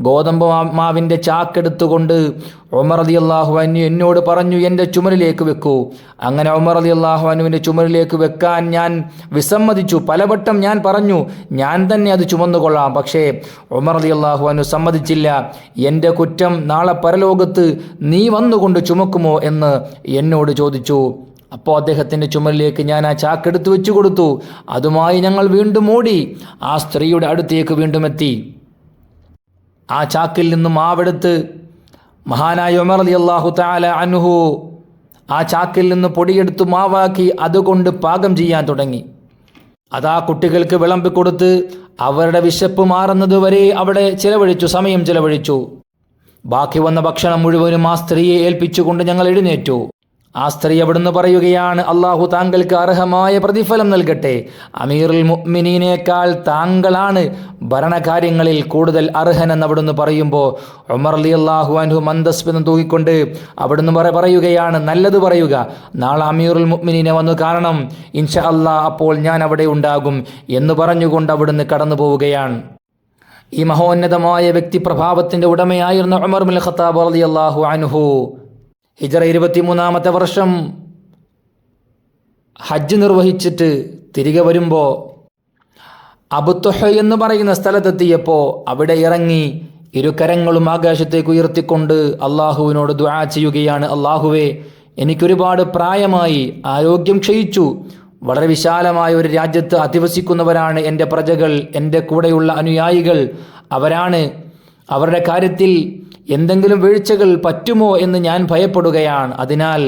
ഗോതമ്പ് മാവിൻ്റെ ചാക്കെടുത്തുകൊണ്ട് ഉമർ റളിയല്ലാഹു അൻഹു എന്നോട് പറഞ്ഞു, എൻ്റെ ചുമലിലേക്ക് വെക്കൂ. അങ്ങനെ ഉമർ റളിയല്ലാഹു അൻഹുവിൻ്റെ ചുമലിലേക്ക് വെക്കാൻ ഞാൻ വിസമ്മതിച്ചു. പലവട്ടം ഞാൻ പറഞ്ഞു, ഞാൻ തന്നെ അത് ചുമന്നുകൊള്ളാം. പക്ഷേ ഉമർ റളിയല്ലാഹു അൻഹു സമ്മതിച്ചില്ല. എൻ്റെ കുറ്റം നാളെ പരലോകത്ത് നീ വന്നുകൊണ്ട് ചുമക്കുമോ എന്ന് എന്നോട് ചോദിച്ചു. അപ്പോൾ അദ്ദേഹത്തിൻ്റെ ചുമലിലേക്ക് ഞാൻ ആ ചാക്കെടുത്ത് വെച്ചു കൊടുത്തു. അതുമായി ഞങ്ങൾ വീണ്ടും ഓടി ആ സ്ത്രീയുടെ അടുത്തേക്ക് വീണ്ടും എത്തി. ആ ചാക്കിൽ നിന്നും മാവെടുത്ത് മഹാനായ ഉമർ റളിയല്ലാഹു തആല അൻഹു ആ ചാക്കിൽ നിന്ന് പൊടിയെടുത്ത് മാവാക്കി അതുകൊണ്ട് പാകം ചെയ്യാൻ തുടങ്ങി. അതാ കുട്ടികൾക്ക് വിളമ്പിക്കൊടുത്ത് അവരുടെ വിശപ്പ് മാറുന്നതുവരെ അവിടെ സമയം ചിലവഴിച്ചു. ബാക്കി വന്ന ഭക്ഷണം മുഴുവനും ആ സ്ത്രീയെ ഏൽപ്പിച്ചുകൊണ്ട് ഞങ്ങൾ എഴുന്നേറ്റു. ആ സ്ത്രീ അവിടുന്ന് പറയുകയാണ്, അള്ളാഹു താങ്കൾക്ക് അർഹമായ പ്രതിഫലം നൽകട്ടെ. അമീറുൽ മുഅ്മിനീനേക്കാൾ താങ്കളാണ് ഭരണകാര്യങ്ങളിൽ കൂടുതൽ അർഹനെന്ന് അവിടുന്ന് പറയുമ്പോൾ ഉമർ റളിയല്ലാഹു അൻഹു മന്ദസ്മിതം തൂക്കിക്കൊണ്ട് അവിടുന്ന് പറയുകയാണ്, നല്ലത് പറയുക, നാളെ അമീറുൽ മുഅ്മിനീനെ വന്നു കാണണം, ഇൻഷാ അല്ലാഹ് അപ്പോൾ ഞാൻ അവിടെ ഉണ്ടാകും എന്ന് പറഞ്ഞുകൊണ്ട് അവിടുന്ന് കടന്നു പോവുകയാണ്. ഈ മഹോന്നതമായ വ്യക്തിപ്രഭാവത്തിൻ്റെ ഉടമയായിരുന്ന ഉമർ ഇബ്നുൽ ഖത്താബ് റളിയല്ലാഹു അൻഹു ഹിജ്റ 23-ാമത്തെ വർഷം ഹജ്ജ് നിർവഹിച്ചിട്ട് തിരികെ വരുമ്പോൾ അബുത്തുഹ എന്ന് പറയുന്ന സ്ഥലത്തെത്തിയപ്പോൾ അവിടെ ഇറങ്ങി ഇരുകരങ്ങളും ആകാശത്തേക്ക് ഉയർത്തിക്കൊണ്ട് അള്ളാഹുവിനോട് ദുആ ചെയ്യുകയാണ്, അള്ളാഹുവേ, എനിക്കൊരുപാട് പ്രായമായി, ആരോഗ്യം ക്ഷയിച്ചു, വളരെ വിശാലമായ ഒരു രാജ്യത്ത് അധിവസിക്കുന്നവരാണ് എൻ്റെ പ്രജകൾ, എൻ്റെ കൂടെയുള്ള അനുയായികൾ, അവരുടെ കാര്യത്തിൽ എന്തെങ്കിലും വീഴ്ചകൾ പറ്റുമോ എന്ന് ഞാൻ ഭയപ്പെടുകയാണ്. അതിനാൽ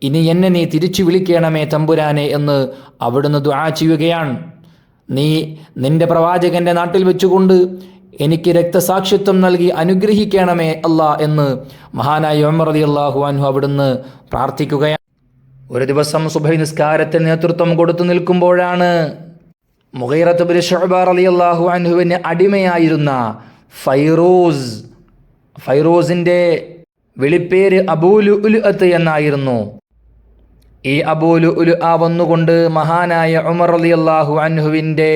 ഇനി എന്നെ നീ തിരിച്ചു വിളിക്കണമേ തമ്പുരാനെ എന്ന് അവിടുന്ന് ദുആ ചെയ്യുകയാണ്. നീ നിന്റെ പ്രവാചകന്റെ നാട്ടിൽ വെച്ചുകൊണ്ട് എനിക്ക് രക്തസാക്ഷിത്വം നൽകി അനുഗ്രഹിക്കണമേ അല്ലാ എന്ന് മഹാനായ ഉമർ റളിയല്ലാഹു അൻഹു അവിടുന്ന് പ്രാർത്ഥിക്കുകയാണ്. ഒരു ദിവസം സുബഹി നിസ്കാരത്തിന് നേതൃത്വം കൊടുത്തു നിൽക്കുമ്പോഴാണ് മുഗീറത്ത് ഇബ്നു ശുഅബ റളിയല്ലാഹു അൻഹുവിന് അടിമയായിരുന്ന ഫൈറൂസിൻ്റെ വിളിപ്പേര് അബൂ ലുഅ്ലുഅത്ത് എന്നായിരുന്നു. ഈ അബൂ ലുഅ്ലുഅ വന്നുകൊണ്ട് മഹാനായ ഉമർ റളിയല്ലാഹു അൻഹുവിൻ്റെ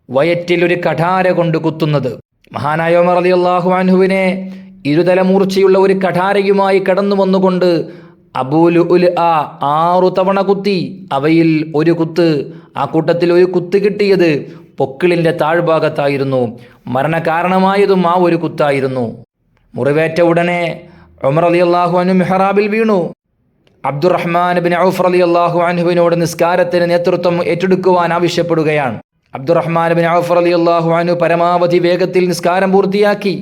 വയറ്റിലൊരു കഠാര കൊണ്ട് കുത്തുന്നത്. മഹാനായ ഉമർ റളിയല്ലാഹു അൻഹുവിനെ ഇരുതല മൂർച്ചയുള്ള ഒരു കഠാരയുമായി കടന്നു വന്നുകൊണ്ട് അബൂ ലുഅ്ലുഅ 6 തവണ കുത്തി. അവയിൽ ഒരു കുത്ത്, ആ കൂട്ടത്തിൽ ഒരു കുത്ത് കിട്ടിയത് പൊക്കിളിൻ്റെ താഴ്ഭാഗത്തായിരുന്നു. മരണകാരണമായതും ആ ഒരു കുത്തായിരുന്നു. മുറിവേറ്റ ഉടനെ ഉമർ റളിയല്ലാഹു അൻഹു മിഹ്റാബിൽ വീണു. അബ്ദുറഹ്മാൻ ഇബ്നു ഔഫ് റളിയല്ലാഹു അൻഹുവിനോട് നിസ്കാരത്തിന് നേതൃത്വം ഏറ്റെടുക്കുവാൻ ആവശ്യപ്പെടുകയാണ്. അബ്ദുറഹ്മാൻ ഇബ്നു ഔഫ് റളിയല്ലാഹു അൻഹു പരമാവധി വേഗത്തിൽ നിസ്കാരം പൂർത്തിയാക്കി.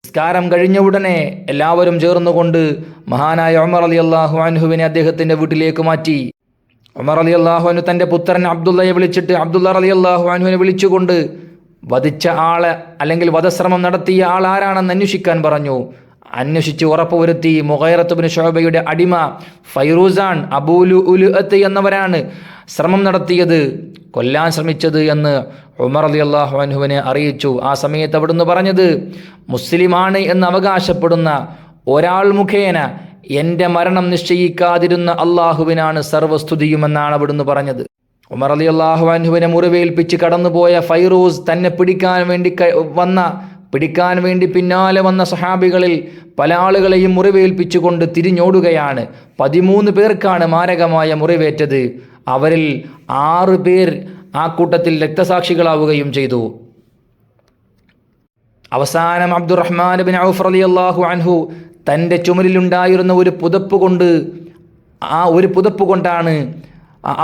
നിസ്കാരം കഴിഞ്ഞ ഉടനെ എല്ലാവരും ചേർന്നുകൊണ്ട് മഹാനായ ഉമർ റളിയല്ലാഹു അൻഹുവിനെ അദ്ദേഹത്തിൻ്റെ വീട്ടിലേക്ക് മാറ്റി. ഉമർ റളിയല്ലാഹു അൻഹു തൻ്റെ പുത്രൻ അബ്ദുള്ളയെ വിളിച്ചിട്ട് അബ്ദുള്ള റളിയല്ലാഹു അൻഹുവിനെ വിളിച്ചുകൊണ്ട് വധിച്ച ആള് അല്ലെങ്കിൽ വധശ്രമം നടത്തിയ ആൾ ആരാണെന്ന് അന്വേഷിക്കാൻ പറഞ്ഞു. അന്വേഷിച്ച് ഉറപ്പുവരുത്തി മുഗീറത്ത് ഇബ്നു ശുഅബയുടെ അടിമ ഫൈറൂസാൻ, അബൂ ലുഅ്ലുഅത്ത് എന്നവരാണ് ശ്രമം നടത്തിയത്, കൊല്ലാൻ ശ്രമിച്ചത് എന്ന് ഉമർ റളിയല്ലാഹു അൻഹുവിനെ അറിയിച്ചു. ആ സമയത്ത് അവിടുന്ന് പറഞ്ഞത്, മുസ്ലിമാണ് എന്ന് അവകാശപ്പെടുന്ന ഒരാൾ മുഖേന എൻ്റെ മരണം നിശ്ചയിക്കാതിരുന്ന അള്ളാഹുവിനാണ് സർവസ്തുതിയുമെന്നാണ് അവിടുന്ന് പറഞ്ഞത്. ഉമർ റളിയല്ലാഹു അൻഹുവിനെ മുറിവേൽപ്പിച്ച് കടന്നുപോയ ഫൈറൂസ് തന്നെ പിടിക്കാൻ വേണ്ടി പിന്നാലെ വന്ന സഹാബികളിൽ പല ആളുകളെയും മുറിവേൽപ്പിച്ചുകൊണ്ട് തിരിഞ്ഞോടുകയാണ്. 13 പേർക്കാണ് മാരകമായ മുറിവേറ്റത്. അവരിൽ 6 പേർ ആ കൂട്ടത്തിൽ രക്തസാക്ഷികളാവുകയും ചെയ്തു. അവസാനം അബ്ദുറഹ്മാൻ ഇബ്നു ഔഫ് റളിയല്ലാഹു അൻഹു തൻ്റെ ചുമലിലുണ്ടായിരുന്ന ഒരു പുതപ്പ് കൊണ്ടാണ്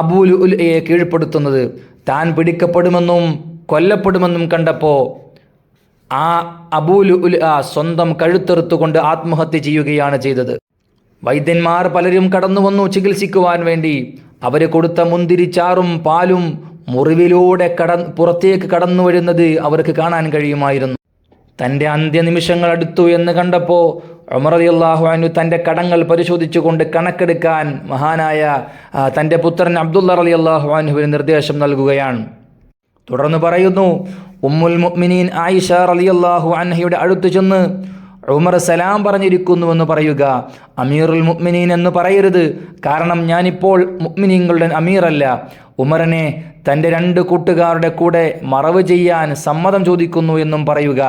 അബൂ ലുഅ്ലുഅയെ കീഴ്പ്പെടുത്തുന്നത്. താൻ പിടിക്കപ്പെടുമെന്നും കൊല്ലപ്പെടുമെന്നും കണ്ടപ്പോൾ ആ അബൂ ലുഅ്ലുഅ സ്വന്തം കഴുത്തെറുത്തുകൊണ്ട് ആത്മഹത്യ ചെയ്യുകയാണ് ചെയ്തത്. വൈദ്യന്മാർ പലരും കടന്നു വന്നു ചികിത്സിക്കുവാൻ വേണ്ടി. അവർ കൊടുത്ത മുന്തിരിച്ചാറും പാലും മുറിവിലൂടെ പുറത്തേക്ക് കടന്നു വരുന്നത് അവർക്ക് കാണാൻ കഴിയുമായിരുന്നു. തൻ്റെ അന്ത്യനിമിഷങ്ങൾ അടുത്തു എന്ന് കണ്ടപ്പോൾ ഉമർ റളിയല്ലാഹു അൻഹു തൻ്റെ കടങ്ങൾ പരിശോധിച്ചുകൊണ്ട് കണക്കെടുക്കാൻ മഹാനായ തൻ്റെ പുത്രൻ അബ്ദുള്ള റളിയല്ലാഹു അൻഹുവിന് നിർദ്ദേശം നൽകുകയാണ്. തുടർന്ന് പറയുന്നു, ഉമ്മുൽ മുഅ്മിനീൻ ആയിഷ റളിയല്ലാഹു അൻഹയുടെ അടുത്ത് ചെന്ന് ഉമർ സലാം പറഞ്ഞിരിക്കുന്നുവെന്ന് പറയുക. അമീറുൽ മുഅ്മിനീൻ എന്ന് പറയരുത്, കാരണം ഞാനിപ്പോൾ മുഅ്മിനീങ്ങളുടെ അമീറല്ല. ഉമറിനെ തൻ്റെ 2 കൂട്ടുകാരുടെ കൂടെ മറവ് ചെയ്യാൻ സമ്മതം ചോദിക്കുന്നു എന്നും പറയുക.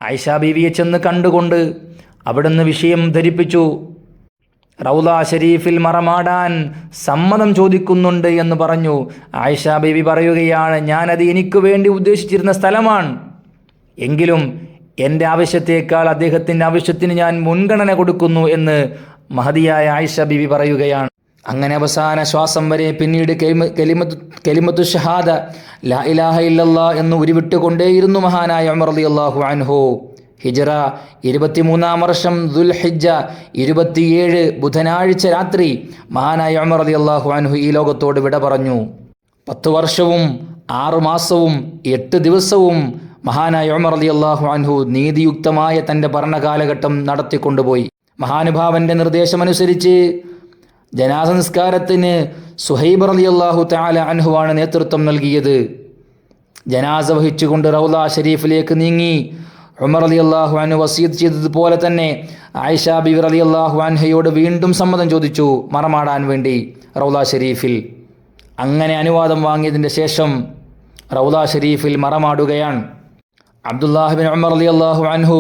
ആയിഷ ബീവിയെ ചെന്ന് കണ്ടുകൊണ്ട് അവിടുന്ന് വിഷയം ധരിപ്പിച്ചു. റൗള ഷരീഫിൽ മറമാടാൻ സമ്മതം ചോദിക്കുന്നുണ്ട് എന്ന് പറഞ്ഞു. ആയിഷ ബീവി പറയുകയാണ്, ഞാനത് എനിക്ക് വേണ്ടി ഉദ്ദേശിച്ചിരുന്ന സ്ഥലമാണ്, എങ്കിലും എൻ്റെ ആവശ്യത്തേക്കാൾ അദ്ദേഹത്തിൻ്റെ ആവശ്യത്തിന് ഞാൻ മുൻഗണന കൊടുക്കുന്നു എന്ന് മഹദിയായ ആയിഷ ബീവി പറയുകയാണ്. അങ്ങനെ അവസാന ശ്വാസം വരെ പിന്നീട് കലിമത്തു ഷഹാദ ലാ ഇലാഹ ഇല്ലല്ലാഹ് എന്ന് ഉരുവിട്ടുകൊണ്ടേയിരുന്നു മഹാനായ ഉമർ റളിയല്ലാഹു അൻഹു. ഹിജ്റ 23-ാം വർഷം ദുൽഹിജ്ജ 27 ബുധനാഴ്ച രാത്രി മഹാനായ ഉമർ റളിയല്ലാഹു അൻഹു ഈ ലോകത്തോട് വിട പറഞ്ഞു. 10 വർഷവും 6 മാസവും 8 ദിവസവും മഹാനായ ഉമർ റളിയല്ലാഹു അൻഹു നീതിയുക്തമായ തൻ്റെ ഭരണകാലഘട്ടം നടത്തിക്കൊണ്ടുപോയി. മഹാനുഭാവൻ്റെ നിർദ്ദേശമനുസരിച്ച് ജനാസ നിസ്കാരത്തിന് സുഹൈബ് റളിയല്ലാഹു തആല അൻഹുവാണ് നേതൃത്വം നൽകിയത്. ജനാസ വഹിച്ചുകൊണ്ട് റൗള ഷരീഫിലേക്ക് നീങ്ങി. ഉമർ റളിയല്ലാഹു അൻഹു വസിയത്ത് ചെയ്തതുപോലെ തന്നെ ആയിഷ ബീവി റളിയല്ലാഹു അൻഹയോട് വീണ്ടും സമ്മതം ചോദിച്ചു മറമാടാൻ വേണ്ടി റൗള ഷരീഫിൽ. അങ്ങനെ അനുവാദം വാങ്ങിയതിൻ്റെ ശേഷം റൗള ഷരീഫിൽ മറമാടുകയാണ്. അബ്ദുല്ലാഹ് ബിൻ ഉമർ റളിയല്ലാഹു അൻഹു,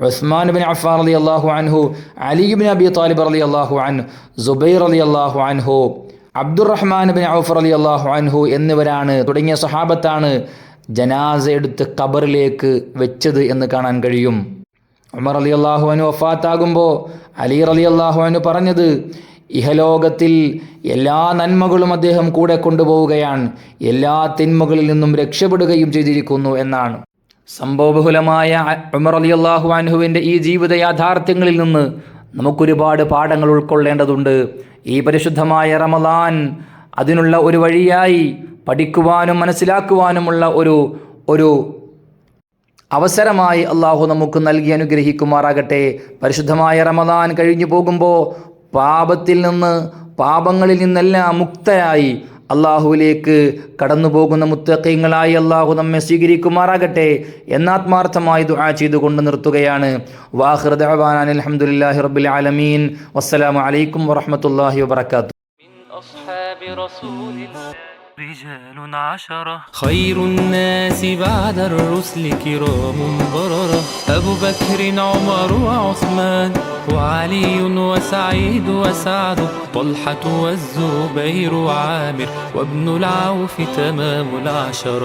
ഉസ്മാൻ ബിൻ അഫ്ഫാൻ റളിയല്ലാഹു അൻഹു, അലി ബിൻ അബി ത്വാലിബ് റളിയല്ലാഹു അൻഹു, സുബൈർ റളിയല്ലാഹു അൻഹു, അബ്ദുറഹ്മാൻ ബിൻ ഔഫ് റളിയല്ലാഹു അൻഹു എന്നിവരാണ് തുടങ്ങിയ സ്വഹാബത്താണ് ജനാസ എടുത്ത് ഖബറിലേക്ക് വെച്ചത് എന്ന് കാണാൻ കഴിയും. ഉമർ റളിയല്ലാഹു അൻഹു വഫാത്താകുമ്പോൾ അലി റളിയല്ലാഹു അൻഹു പറഞ്ഞത്, ഇഹലോകത്തിൽ എല്ലാ നന്മകളും അദ്ദേഹം കൂടെ കൊണ്ടുപോവുകയാണ്, എല്ലാ തിന്മകളിൽ നിന്നും രക്ഷപ്പെടുകയും ചെയ്തിരിക്കുന്നു എന്നാണ്. സംഭവബഹുലമായ ഉമർ റളിയല്ലാഹു അൻഹുവിൻ്റെ ഈ ജീവിത യാഥാർത്ഥ്യങ്ങളിൽ നിന്ന് നമുക്കൊരുപാട് പാഠങ്ങൾ ഉൾക്കൊള്ളേണ്ടതുണ്ട്. ഈ പരിശുദ്ധമായ റമളാൻ അതിനുള്ള ഒരു വഴിയായി പഠിക്കുവാനും മനസ്സിലാക്കുവാനുമുള്ള ഒരു അവസരമായി അള്ളാഹു നമുക്ക് നൽകി അനുഗ്രഹിക്കുമാറാകട്ടെ. പരിശുദ്ധമായ റമളാൻ കഴിഞ്ഞു പോകുമ്പോൾ പാപങ്ങളിൽ നിന്നെല്ലാം മുക്തരായി അള്ളാഹുവിലേക്ക് കടന്നു പോകുന്ന മുത്തഖീങ്ങളായി അള്ളാഹു നമ്മെ സ്വീകരിക്കുമാറാകട്ടെ എന്നാത്മാർത്ഥമായി ദുആ ചെയ്തുകൊണ്ട് നിർത്തുകയാണ്. വാഖിറു ദഅവാനാ അൽഹംദുലില്ലാഹി റബ്ബിൽ ആലമീൻ. വസ്സലാമു അലൈക്കും വറഹ്മത്തുള്ളാഹി വബറകാതുഹു. رجال 10 خير الناس بعد الرسل كرام بررة أبو بكر عمر وعثمان وعلي وسعيد وسعد طلحة والزبير وعامر وابن العوف تمام 10.